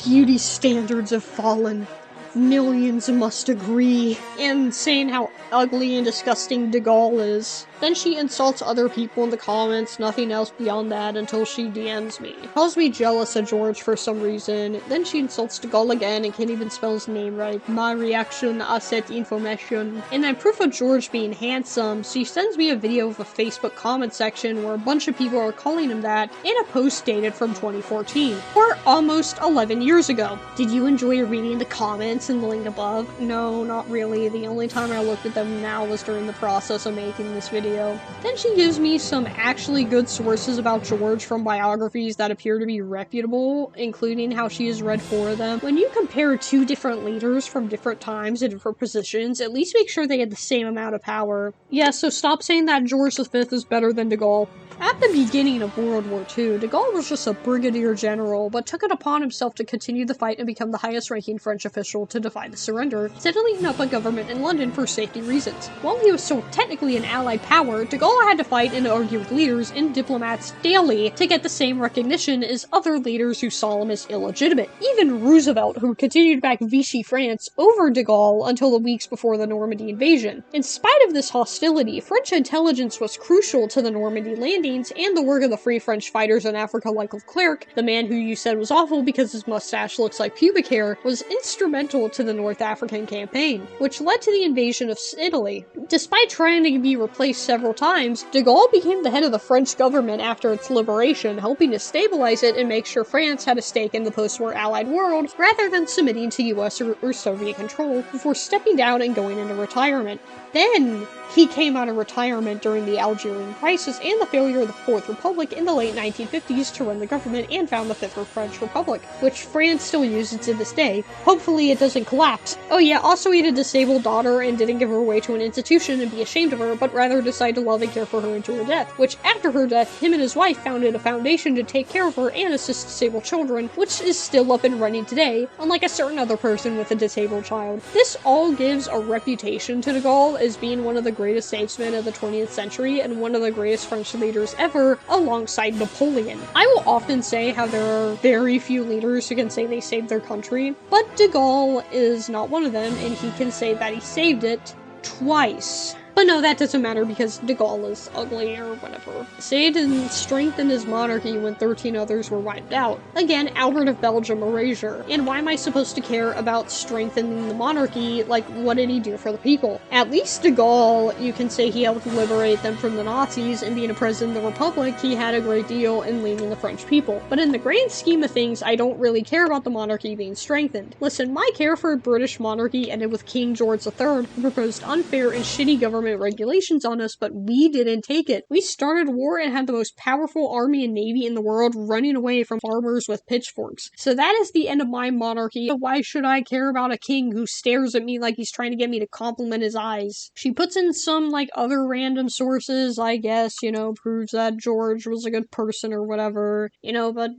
Beauty standards have fallen. Millions must agree. And saying how ugly and disgusting de Gaulle is. Then she insults other people in the comments, nothing else beyond that, until she DMs me. Calls me jealous of George for some reason. Then she insults de Gaulle again and can't even spell his name right. My reaction à cette information. And then proof of George being handsome, she sends me a video of a Facebook comment section where a bunch of people are calling him that in a post dated from 2014, or almost 11 years ago. Did you enjoy reading the comments in the link above? No, not really. The only time I looked at them now was during the process of making this video. Then she gives me some actually good sources about George from biographies that appear to be reputable, including how she has read 4 of them. When you compare 2 different leaders from different times and different positions, at least make sure they had the same amount of power. Yeah, so stop saying that George V is better than de Gaulle. At the beginning of World War II, de Gaulle was just a brigadier general, but took it upon himself to continue the fight and become the highest-ranking French official to defy the surrender, setting up a government in London for safety reasons. While he was still technically an allied power, de Gaulle had to fight and argue with leaders and diplomats daily to get the same recognition as other leaders who saw him as illegitimate. Even Roosevelt, who continued to back Vichy France over de Gaulle until the weeks before the Normandy invasion. In spite of this hostility, French intelligence was crucial to the Normandy landings and the work of the Free French fighters in Africa like Leclerc, the man who you said was awful because his mustache looks like pubic hair, was instrumental to the North African campaign, which led to the invasion of Italy. Despite trying to be replaced several times, de Gaulle became the head of the French government after its liberation, helping to stabilize it and make sure France had a stake in the post-war Allied world, rather than submitting to US or Soviet control, before stepping down and going into retirement. Then, he came out of retirement during the Algerian crisis and the failure of the Fourth Republic in the late 1950s to run the government and found the Fifth French Republic, which France still uses to this day. Hopefully it doesn't collapse. Oh yeah, also he had a disabled daughter and didn't give her away to an institution and be ashamed of her, but rather decided to love and care for her until her death, which after her death, him and his wife founded a foundation to take care of her and assist disabled children, which is still up and running today, unlike a certain other person with a disabled child. This all gives a reputation to de Gaulle as being one of the greatest statesmen of the 20th century and one of the greatest French leaders ever, alongside Napoleon. I will often say how there are very few leaders who can say they saved their country, but de Gaulle is not one of them, and he can say that he saved it twice. But no, that doesn't matter because de Gaulle is ugly or whatever. Saved and strengthened his monarchy when 13 others were wiped out. Again, Albert of Belgium erasure. And why am I supposed to care about strengthening the monarchy? Like, what did he do for the people? At least de Gaulle, you can say he helped liberate them from the Nazis, and being a president of the Republic, he had a great deal in leading the French people. But in the grand scheme of things, I don't really care about the monarchy being strengthened. Listen, my care for British monarchy ended with King George III, who proposed unfair and shitty government regulations on us, but we didn't take it. We started war and had the most powerful army and navy in the world, running away from farmers with pitchforks. So that is the end of my monarchy. Why should I care about a king who stares at me like he's trying to get me to compliment his eyes? She puts in some, like, other random sources, I guess, proves that George was a good person or whatever, but,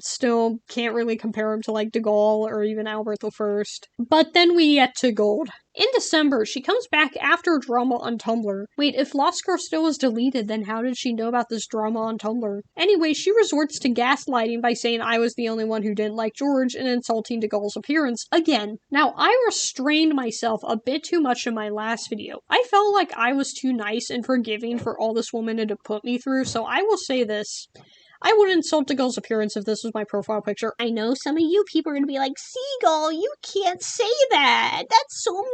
still can't really compare him to, like, de Gaulle or even Albert I. But then we get to gold. In December, she comes back after drama on Tumblr. Wait, if Lost Girl still was deleted, then how did she know about this drama on Tumblr? Anyway, she resorts to gaslighting by saying I was the only one who didn't like George and insulting de Gaulle's appearance again. Now, I restrained myself a bit too much in my last video. I felt like I was too nice and forgiving for all this woman had to put me through, so I will say this. I wouldn't insult de Gaulle's appearance if this was my profile picture. I know some of you people are gonna be like, Seagull, you can't say that! That's so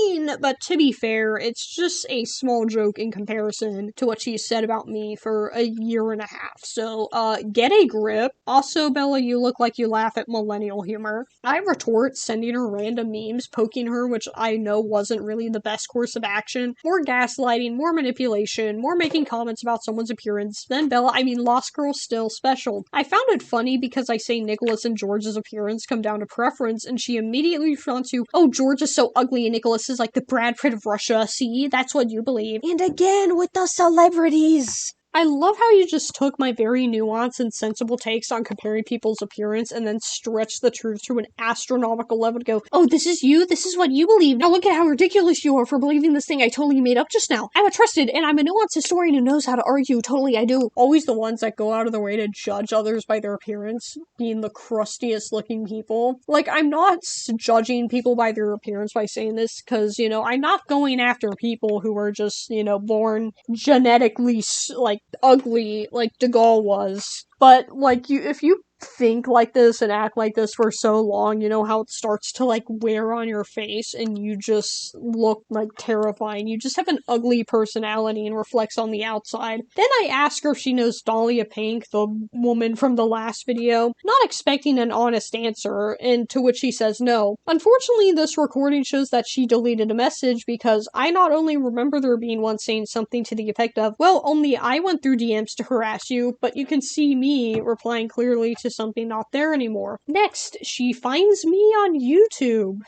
mean! But to be fair, it's just a small joke in comparison to what she said about me for a year and a half. So, get a grip. Also, Bella, you look like you laugh at millennial humor. I retort, sending her random memes, poking her, which I know wasn't really the best course of action. More gaslighting, more manipulation, more making comments about someone's appearance. Then Bella, Lost Girl still special. I found it funny because I say Nicholas and George's appearance come down to preference, and she immediately responds to, oh, George is so ugly and Nicholas is like the Brad Pitt of Russia, see? That's what you believe. And again with the celebrities! I love how you just took my very nuanced and sensible takes on comparing people's appearance and then stretched the truth to an astronomical level to go, oh, this is you? This is what you believe? Now look at how ridiculous you are for believing this thing I totally made up just now. I'm a trusted and I'm a nuanced historian who knows how to argue. Totally, I do. Always the ones that go out of their way to judge others by their appearance, being the crustiest looking people. Like, I'm not judging people by their appearance by saying this, because, you know, I'm not going after people who are just, you know, born genetically, like, ugly like De Gaulle was. But, like, if you think like this and act like this for so long, you know how it starts to, like, wear on your face and you just look, like, terrifying. You just have an ugly personality and reflects on the outside. Then I ask her if she knows Dahlia Pink, the woman from the last video, not expecting an honest answer, and to which she says no. Unfortunately, this recording shows that she deleted a message because I not only remember there being one saying something to the effect of, well, only I went through DMs to harass you, but you can see me replying clearly to something not there anymore. Next, she finds me on YouTube.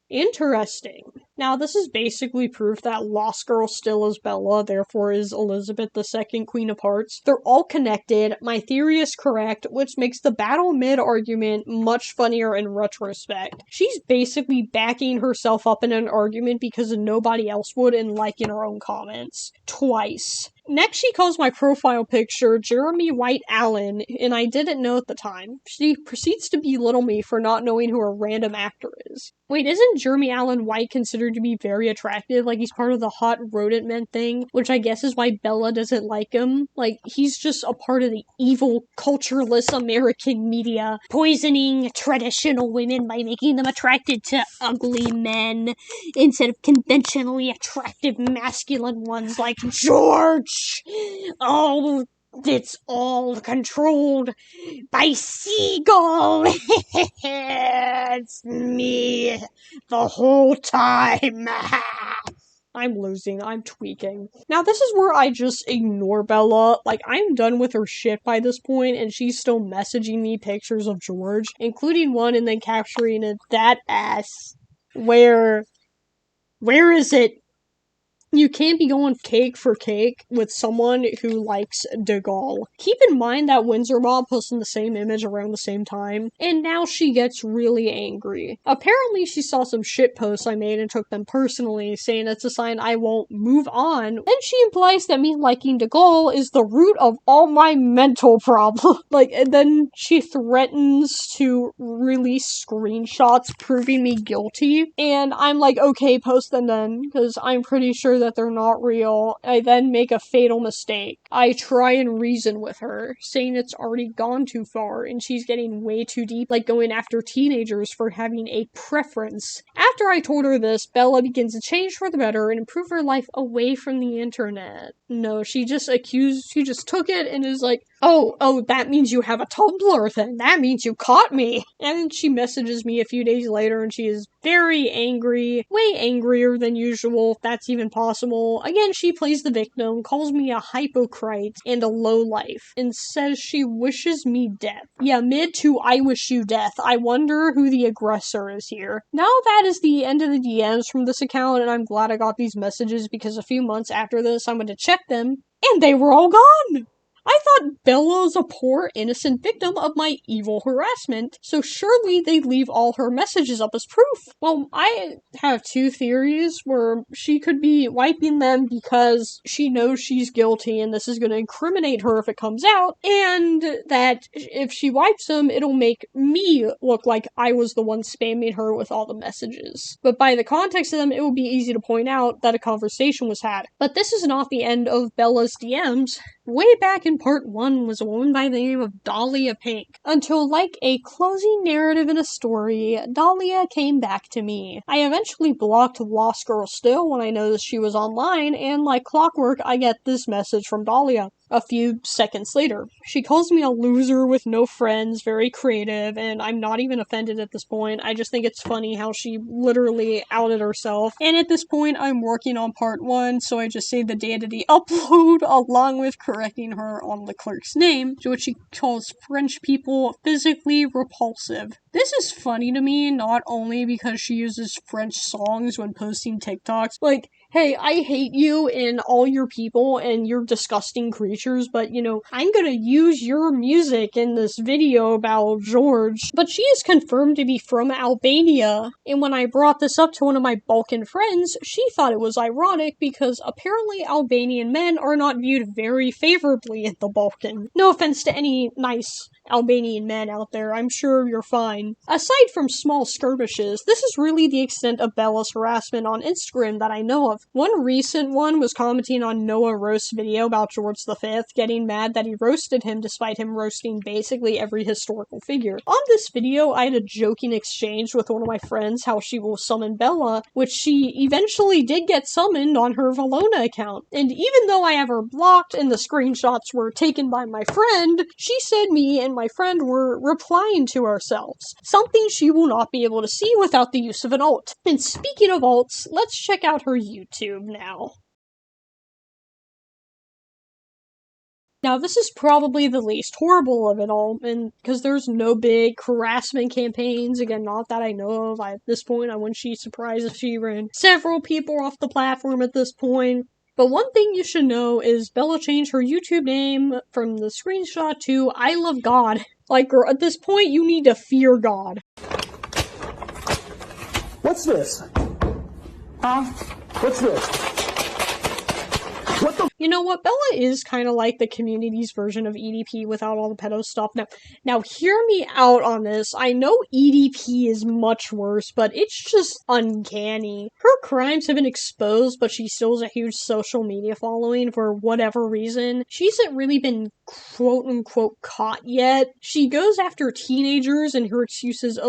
Interesting. Now, this is basically proof that Lost Girl still is Bella, therefore is Elizabeth II, Queen of Hearts. They're all connected. My theory is correct, which makes the battle mid argument much funnier in retrospect. She's basically backing herself up in an argument because nobody else would and liking her own comments. Twice. Next, she calls my profile picture Jeremy White Allen, and I didn't know at the time. She proceeds to belittle me for not knowing who a random actor is. Wait, isn't Jeremy Allen White considered to be very attractive? Like, he's part of the hot rodent men thing, which I guess is why Bella doesn't like him. Like, he's just a part of the evil, cultureless American media, poisoning traditional women by making them attracted to ugly men instead of conventionally attractive masculine ones like George. Oh, it's all controlled by Seagull. It's me the whole time. I'm losing. I'm tweaking. Now, this is where I just ignore Bella. Like, I'm done with her shit by this point, and she's still messaging me pictures of George, including one and then capturing it. That ass. Where is it? You can't be going cake for cake with someone who likes De Gaulle. Keep in mind that Windsor Mob posted the same image around the same time, and now she gets really angry. Apparently she saw some shit posts I made and took them personally, saying it's a sign I won't move on. Then she implies that me liking De Gaulle is the root of all my mental problems. And then she threatens to release screenshots proving me guilty, and I'm like, okay, post them then, because I'm pretty sure that they're not real. I then make a fatal mistake. I try and reason with her, saying it's already gone too far and she's getting way too deep, like going after teenagers for having a preference. After I told her this, Bella begins to change for the better and improve her life away from the internet. No, she just took it and is like, oh, that means you have a Tumblr then. That means you caught me. And she messages me a few days later and she is very angry, way angrier than usual, if that's even possible. Again, she plays the victim, calls me a hypocrite and a lowlife, and says she wishes me death. Yeah, mid to I wish you death. I wonder who the aggressor is here. Now that is the end of the DMs from this account, and I'm glad I got these messages because a few months after this, I'm going to check them, and they were all gone! I thought Bella was a poor, innocent victim of my evil harassment, so surely they'd leave all her messages up as proof. Well, I have two theories where she could be wiping them because she knows she's guilty and this is going to incriminate her if it comes out, and that if she wipes them, it'll make me look like I was the one spamming her with all the messages. But by the context of them, it would be easy to point out that a conversation was had. But this is not the end of Bella's DMs. Way back in part 1 was a woman by the name of Dahlia Pink. Until, like a closing narrative in a story, Dahlia came back to me. I eventually blocked Lost Girl still when I noticed she was online, and like clockwork, I get this message from Dahlia. A few seconds later, she calls me a loser with no friends, very creative, and I'm not even offended at this point. I just think it's funny how she literally outed herself. And at this point, I'm working on part 1, so I just saved the date of the upload along with correcting her on the clerk's name, to which she calls French people physically repulsive. This is funny to me, not only because she uses French songs when posting TikToks, like, hey, I hate you and all your people and your disgusting creatures, but I'm gonna use your music in this video about George. But she is confirmed to be from Albania, and when I brought this up to one of my Balkan friends, she thought it was ironic because apparently Albanian men are not viewed very favorably in the Balkan. No offense to any nice Albanian men out there, I'm sure you're fine. Aside from small skirmishes, this is really the extent of Bela's harassment on Instagram that I know of. One recent one was commenting on Noah Roast's video about George V, getting mad that he roasted him despite him roasting basically every historical figure. On this video, I had a joking exchange with one of my friends how she will summon Bela, which she eventually did get summoned on her Valona account. And even though I have her blocked and the screenshots were taken by my friend, she said me and my friend were replying to ourselves, something she will not be able to see without the use of an alt. And speaking of alts, let's check out her YouTube now. Now, this is probably the least horrible of it all, and because there's no big harassment campaigns, again, not that I know of. At this point, I wouldn't be surprised if she ran several people off the platform at this point. But one thing you should know is Bela changed her YouTube name from the screenshot to I Love God. Like, girl, at this point, you need to fear God. What's this? Huh? What's this? What the? You know what? Bela is kind of like the community's version of EDP without all the pedo stuff. Now, hear me out on this. I know EDP is much worse, but it's just uncanny. Her crimes have been exposed, but she still has a huge social media following for whatever reason. She hasn't really been quote-unquote caught yet. She goes after teenagers, and her excuse is,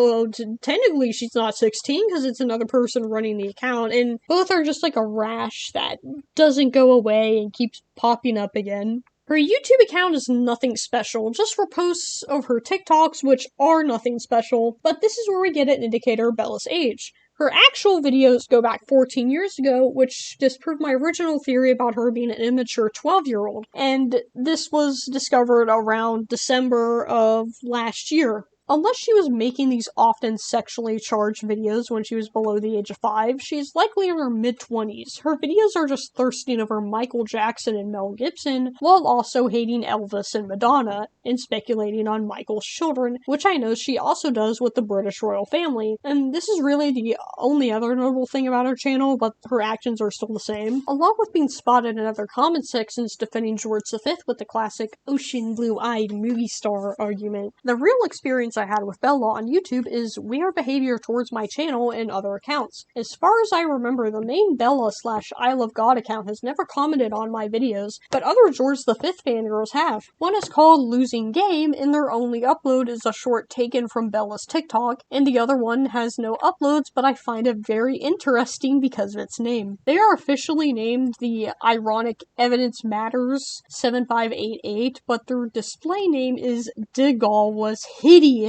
technically she's not 16 because it's another person running the account, and both are just like a rash that doesn't go away and keeps popping up again. Her YouTube account is nothing special, just reposts of her TikToks, which are nothing special, but this is where we get an indicator of Bela's age. Her actual videos go back 14 years ago, which disproved my original theory about her being an immature 12-year-old, and this was discovered around December of last year. Unless she was making these often sexually charged videos when she was below the age of 5, she's likely in her mid-20s. Her videos are just thirsting over Michael Jackson and Mel Gibson, while also hating Elvis and Madonna, and speculating on Michael's children, which I know she also does with the British royal family. And this is really the only other notable thing about her channel, but her actions are still the same. Along with being spotted in other comment sections defending George V with the classic ocean blue-eyed movie star argument, the real experience I had with Bela on YouTube is weird behavior towards my channel and other accounts. As far as I remember, the main Bela/I Love God account has never commented on my videos, but other George V fangirls have. One is called Losing Game, and their only upload is a short taken from Bela's TikTok, and the other one has no uploads, but I find it very interesting because of its name. They are officially named the ironic Evidence Matters 7588, but their display name is Digall Was Hideous.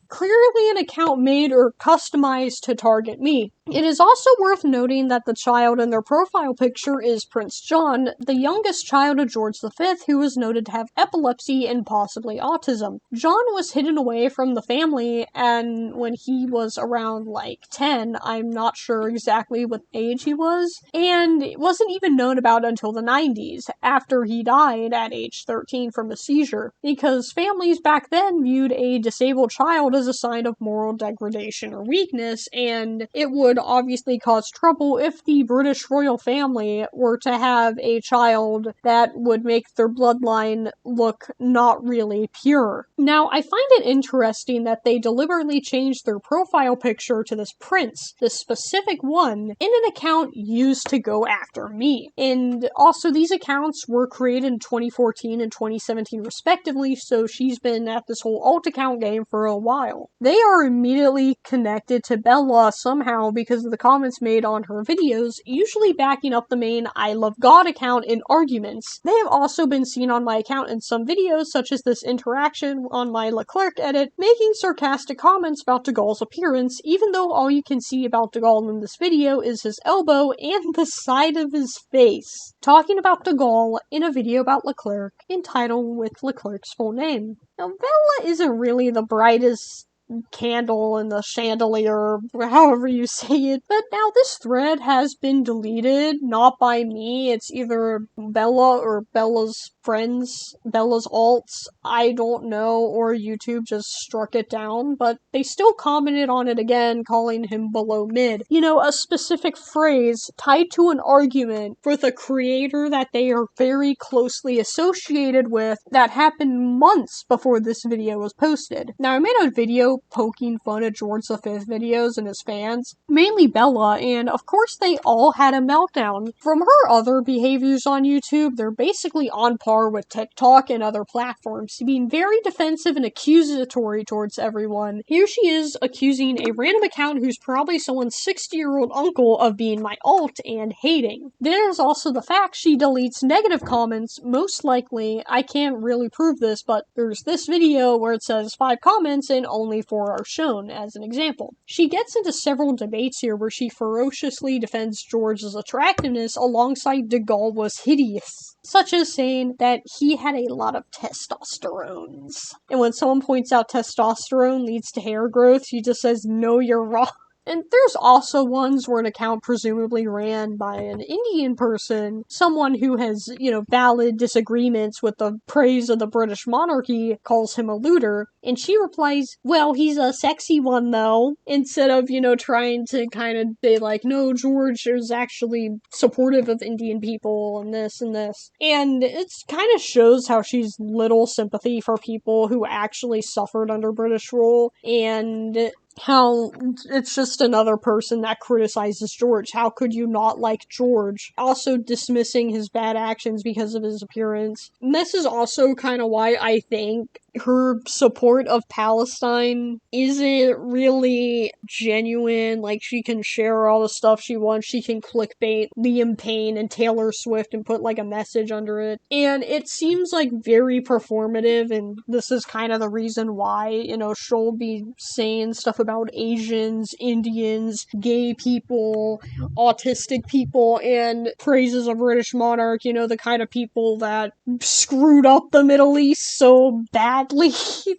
Clearly an account made or customized to target me. It is also worth noting that the child in their profile picture is Prince John, the youngest child of George V, who is noted to have epilepsy and possibly autism. John was hidden away from the family, and when he was around 10, I'm not sure exactly what age he was, and it wasn't even known about until the 90s, after he died at age 13 from a seizure, because families back then viewed a disabled child as a sign of moral degradation or weakness, and it would obviously cause trouble if the British royal family were to have a child that would make their bloodline look not really pure. Now, I find it interesting that they deliberately changed their profile picture to this prince, this specific one, in an account used to go after me. And also, these accounts were created in 2014 and 2017 respectively, so she's been at this whole alt account game for a while. They are immediately connected to Bela somehow because of the comments made on her videos, usually backing up the main I Love God account in arguments. They have also been seen on my account in some videos, such as this interaction on my Leclerc edit, making sarcastic comments about de Gaulle's appearance, even though all you can see about de Gaulle in this video is his elbow and the side of his face. Talking about de Gaulle in a video about Leclerc, entitled with Leclerc's full name. Now, Bela isn't really the brightest candle in the chandelier, or however you say it. But now this thread has been deleted, not by me. It's either Bela or Bella's friends, Bella's alts, I don't know, or YouTube just struck it down, but they still commented on it again, calling him below mid. You know, a specific phrase tied to an argument with a creator that they are very closely associated with that happened months before this video was posted. Now, I made a video poking fun at George V videos and his fans, mainly Bela, and of course they all had a meltdown. From her other behaviors on YouTube, they're basically on par with TikTok and other platforms, being very defensive and accusatory towards everyone. Here she is accusing a random account who's probably someone's 60-year-old uncle of being my alt and hating. There's also the fact she deletes negative comments, most likely. I can't really prove this, but there's this video where it says 5 comments and only 4 are shown, as an example. She gets into several debates here where she ferociously defends George's attractiveness alongside De Gaulle was hideous, such as saying that he had a lot of testosterones. And when someone points out testosterone leads to hair growth, she just says, no, you're wrong. And there's also ones where an account presumably ran by an Indian person, someone who has, valid disagreements with the praise of the British monarchy, calls him a looter, and she replies, well, he's a sexy one though, instead of, trying to kind of say like, no, George is actually supportive of Indian people and this and this. And it kind of shows how she's little sympathy for people who actually suffered under British rule, and how it's just another person that criticizes George. How could you not like George? Also dismissing his bad actions because of his appearance. And this is also kind of why I think her support of Palestine isn't really genuine. Like, she can share all the stuff she wants. She can clickbait Liam Payne and Taylor Swift and put like a message under it. And it seems like very performative, and this is kind of the reason why, she'll be saying stuff about Asians, Indians, gay people, autistic people, and praises of British monarch, the kind of people that screwed up the Middle East so badly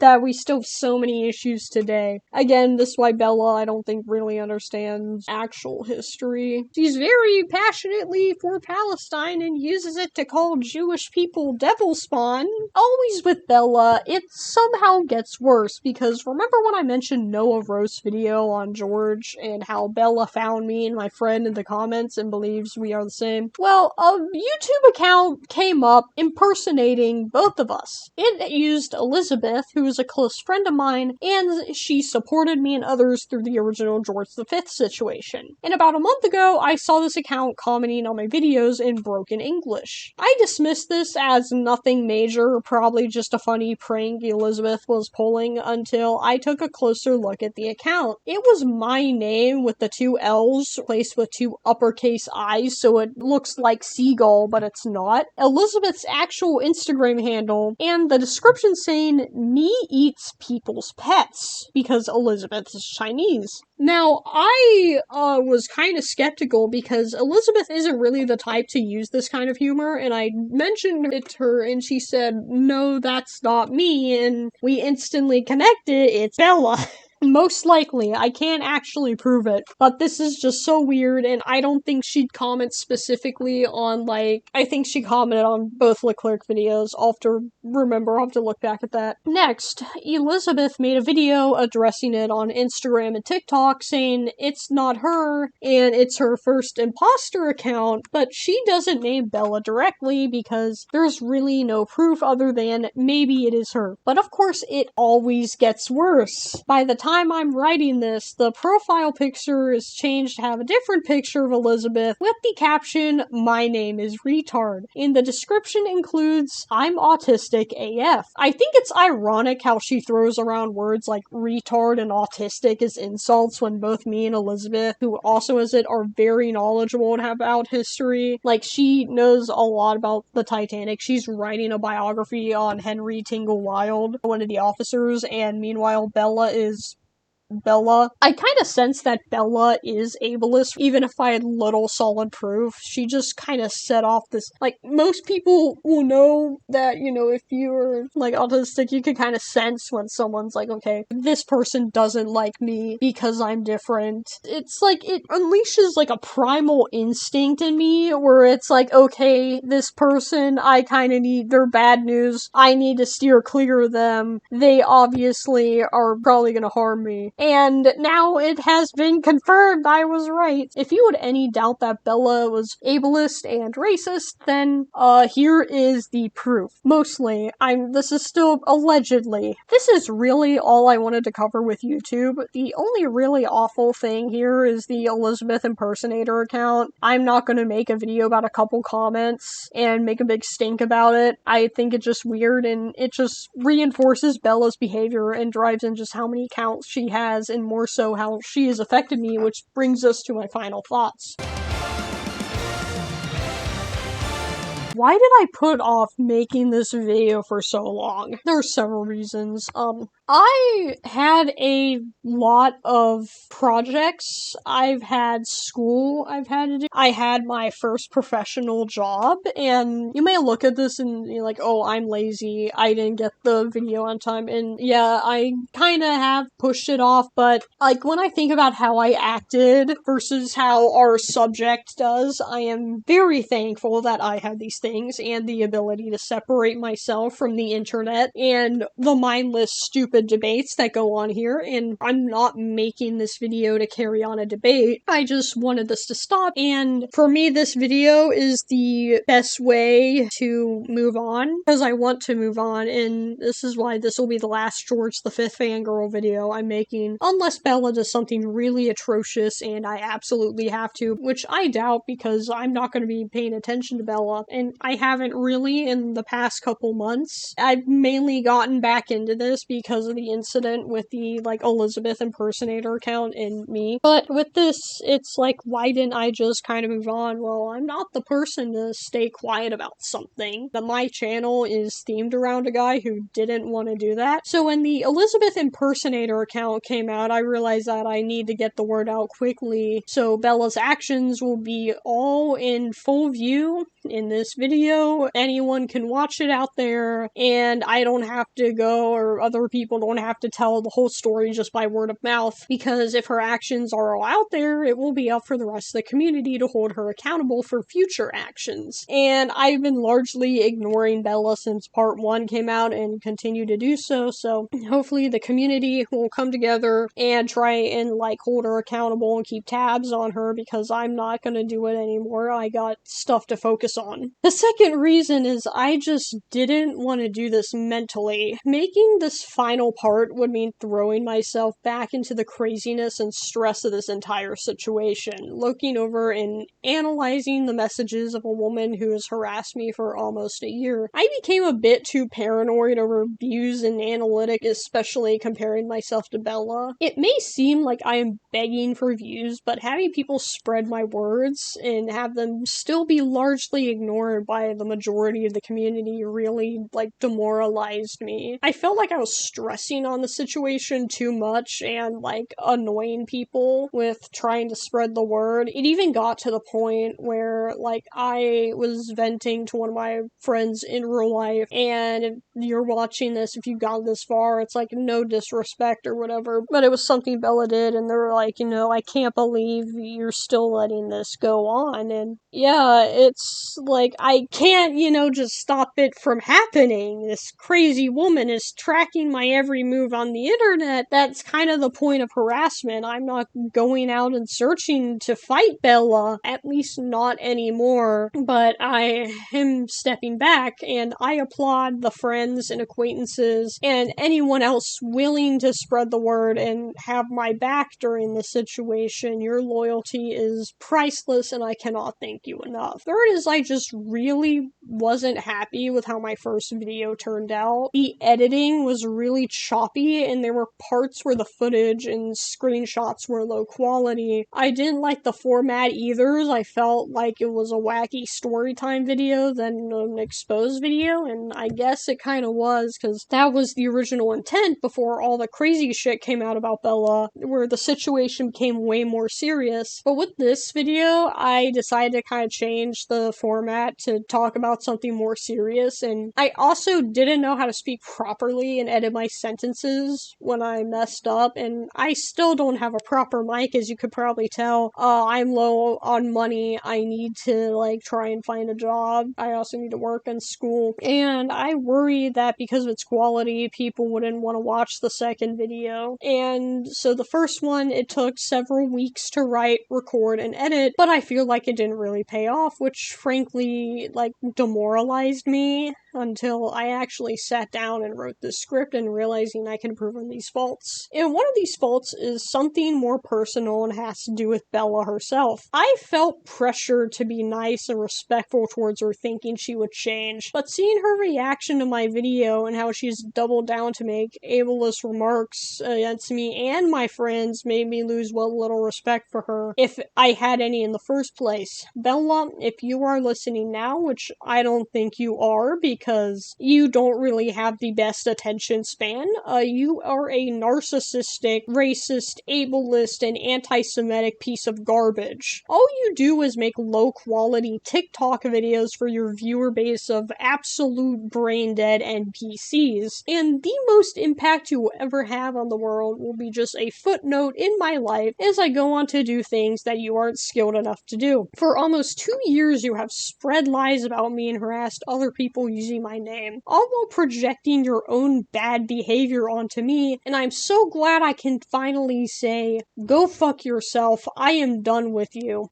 that we still have so many issues today. Again, this is why Bela, I don't think, really understands actual history. She's very passionately for Palestine and uses it to call Jewish people devil spawn. Always with Bela, it somehow gets worse, because remember when I mentioned Noah Roast video on George and how Bela found me and my friend in the comments and believes we are the same? Well, a YouTube account came up impersonating both of us. It used Elizabeth, who is a close friend of mine, and she supported me and others through the original George V situation. And about a month ago, I saw this account commenting on my videos in broken English. I dismissed this as nothing major, probably just a funny prank Elizabeth was pulling, until I took a closer look at the account. It was my name with the 2 L's placed with 2 uppercase I's, so it looks like seagull, but it's not. Elizabeth's actual Instagram handle, and the description saying, me eats people's pets, because Elizabeth is Chinese. Now, I was kind of skeptical because Elizabeth isn't really the type to use this kind of humor, and I mentioned it to her and she said, no, that's not me, and we instantly connected, it's Bela. Most likely, I can't actually prove it, but this is just so weird, and I don't think she'd comment specifically on, I think she commented on both Leclerc videos. I'll have to look back at that. Next, Elizabeth made a video addressing it on Instagram and TikTok, saying it's not her, and it's her first imposter account, but she doesn't name Bela directly because there's really no proof other than maybe it is her. But of course, it always gets worse. By the time I'm writing this, the profile picture is changed to have a different picture of Elizabeth with the caption, my name is retard. And the description includes, I'm autistic AF. I think it's ironic how she throws around words like retard and autistic as insults when both me and Elizabeth, who also has it, are very knowledgeable about history. She knows a lot about the Titanic. She's writing a biography on Henry Tingle Wilde, one of the officers, and meanwhile Bela is Bela. I kind of sense that Bela is ableist, even if I had little solid proof. She just kind of set off this, like, most people will know that, you know, if you're, like, autistic, you can kind of sense when someone's like, okay, this person doesn't like me because I'm different. It's like, it unleashes, like, a primal instinct in me, where it's like, okay, this person, I kind of need, they're bad news, I need to steer clear of them, they obviously are probably gonna harm me. And now it has been confirmed I was right. If you had any doubt that Bela was ableist and racist, then here is the proof. Mostly, this is still allegedly. This is really all I wanted to cover with YouTube. The only really awful thing here is the Elizabeth impersonator account. I'm not gonna make a video about a couple comments and make a big stink about it. I think it's just weird, and it just reinforces Bella's behavior and drives in just how many accounts she has, and more so how she has affected me, which brings us to my final thoughts. Why did I put off making this video for so long? There are several reasons. I had a lot of projects. I've had school I've had to do. I had my first professional job, and you may look at this and you're like, oh, I'm lazy, I didn't get the video on time, and yeah, I kinda have pushed it off, but, like, when I think about how I acted versus how our subject does, I am very thankful that I had these things and the ability to separate myself from the internet and the mindless, stupid debates that go on here, and I'm not making this video to carry on a debate. I just wanted this to stop, and for me, this video is the best way to move on, because I want to move on, and this is why this will be the last George V fangirl video I'm making, unless Bela does something really atrocious and I absolutely have to, which I doubt, because I'm not going to be paying attention to Bela, and I haven't really in the past couple months. I've mainly gotten back into this because of the incident with the, like, Elizabeth impersonator account and me. But with this, it's like, why didn't I just kind of move on? Well, I'm not the person to stay quiet about something. But my channel is themed around a guy who didn't want to do that. So when the Elizabeth impersonator account came out, I realized that I need to get the word out quickly, so Bella's actions will be all in full view in this video. Anyone can watch it out there, and I don't have to go, or other people don't have to tell the whole story just by word of mouth, because if her actions are all out there, it will be up for the rest of the community to hold her accountable for future actions. And I've been largely ignoring Bela since part 1 came out and continue to do so, so hopefully the community will come together and try and, like, hold her accountable and keep tabs on her, because I'm not gonna do it anymore. I got stuff to focus on. The second reason is I just didn't want to do this mentally. Making this final part would mean throwing myself back into the craziness and stress of this entire situation, looking over and analyzing the messages of a woman who has harassed me for almost a year. I became a bit too paranoid over views and analytics, especially comparing myself to Bela. It may seem like I am begging for views, but having people spread my words and have them still be largely ignored by the majority of the community really, like, demoralized me. I felt like I was stressing on the situation too much and, like, annoying people with trying to spread the word. It even got to the point where, like, I was venting to one of my friends in real life, and if you're watching this, if you've gotten this far, it's like, no disrespect or whatever, but it was something Bela did, and they were like, you know, I can't believe you're still letting this go on, and yeah, it's like, I can't, you know, just stop it from happening. This crazy woman is tracking my every move on the internet. That's kind of the point of harassment. I'm not going out and searching to fight Bela, at least not anymore, but I am stepping back, and I applaud the friends and acquaintances and anyone else willing to spread the word and have my back during this situation. Your loyalty is priceless, and I cannot thank you enough. Third is, I just really wasn't happy with how my first video turned out. The editing was really choppy, and there were parts where the footage and screenshots were low quality. I didn't like the format either. I felt like it was a wacky storytime video than an exposed video, and I guess it kind kind of was, because that was the original intent before all the crazy shit came out about Bela, where the situation became way more serious. But with this video, I decided to kind of change the format to talk about something more serious, and I also didn't know how to speak properly and edit my sentences when I messed up, and I still don't have a proper mic, as you could probably tell. I'm low on money. I need to, like, try and find a job. I also need to work in school, and I worry that because of its quality, people wouldn't want to watch the second video. And so the first one, it took several weeks to write, record, and edit, but I feel like it didn't really pay off, which frankly, like, demoralized me until I actually sat down and wrote this script and realizing I can improve on these faults. And one of these faults is something more personal and has to do with Bela herself. I felt pressured to be nice and respectful towards her, thinking she would change, but seeing her reaction to my video and how she's doubled down to make ableist remarks against me and my friends made me lose what little respect for her, if I had any in the first place. Bela, if you are listening now, which I don't think you are because you don't really have the best attention span, you are a narcissistic, racist, ableist, and anti-Semitic piece of garbage. All you do is make low-quality TikTok videos for your viewer base of absolute brain-dead NPCs, and the most impact you will ever have on the world will be just a footnote in my life as I go on to do things that you aren't skilled enough to do. For almost 2 years, you have spread lies about me and harassed other people using my name, all while projecting your own bad behavior onto me, and I'm so glad I can finally say, go fuck yourself, I am done with you.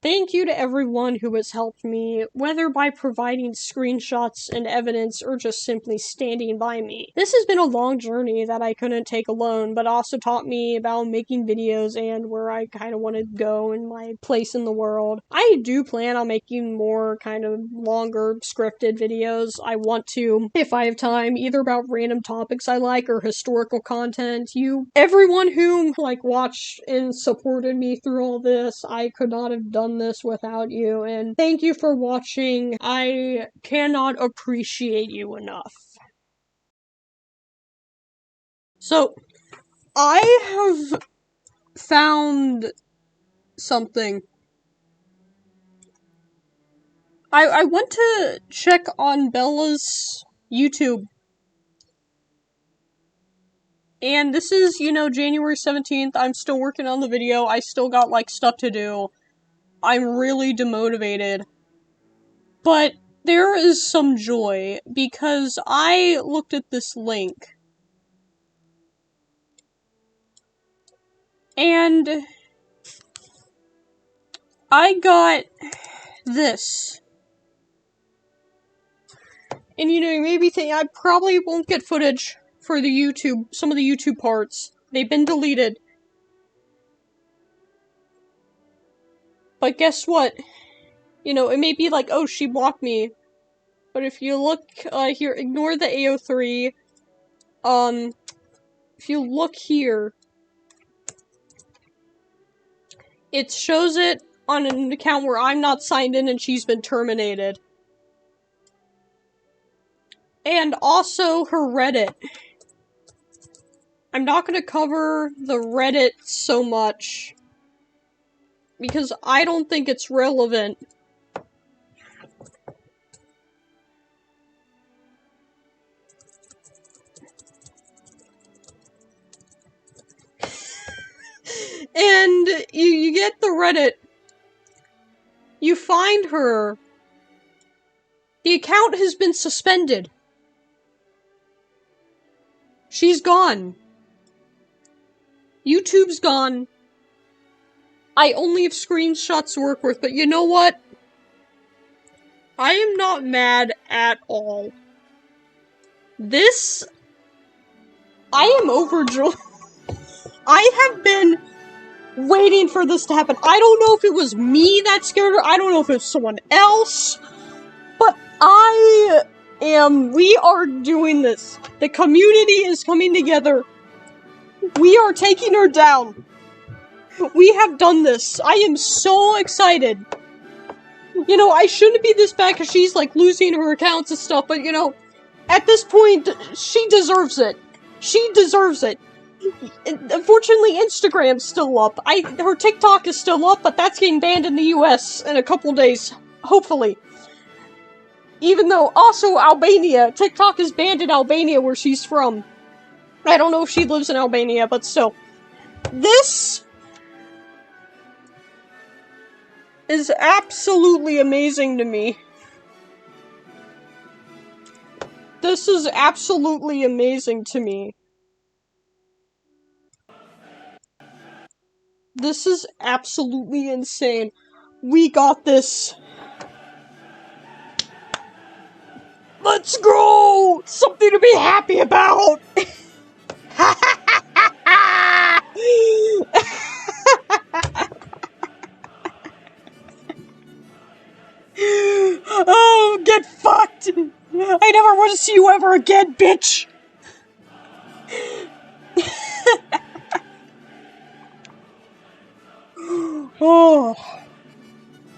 Thank you to everyone who has helped me, whether by providing screenshots and evidence or just simply standing by me. This has been a long journey that I couldn't take alone, but also taught me about making videos and where I kind of want to go in my place in the world. I do plan on making more kind of longer scripted videos. I want to, if I have time, either about random topics I like or historical content. Everyone who, like, watched and supported me through all this, I could not have done this without you, and thank you for watching. I cannot appreciate you enough. So, I have found something. I went to check on Bela's YouTube, and this is, January 17th, I'm still working on the video, I still got, like, stuff to do. I'm really demotivated. But there is some joy, because I looked at this link, and I got this. And you may be thinking, I probably won't get footage for some of the YouTube parts. They've been deleted. But guess what? It may be like, oh, she blocked me. But if you look, here, ignore the AO3. If you look here, it shows it on an account where I'm not signed in and she's been terminated. And also her Reddit. I'm not gonna cover the Reddit so much, because I don't think it's relevant. And you get the Reddit. You find her. The account has been suspended. She's gone. YouTube's gone. I only have screenshots to work with, but you know what? I am not mad at all. I am overjoyed. I have been waiting for this to happen. I don't know if it was me that scared her. I don't know if it was someone else. But we are doing this. The community is coming together. We are taking her down. We have done this. I am so excited. You know, I shouldn't be this bad because she's, like, losing her accounts and stuff, but, you know, at this point, she deserves it. She deserves it. Unfortunately, Instagram's still up. Her TikTok is still up, but that's getting banned in the US in a couple days. Hopefully. Even though, also, Albania. TikTok is banned in Albania, where she's from. I don't know if she lives in Albania, but still. This is absolutely amazing to me. This is absolutely amazing to me. This is absolutely insane. We got this. Let's go! Something to be happy about! Oh, get fucked! I never want to see you ever again, bitch! Oh.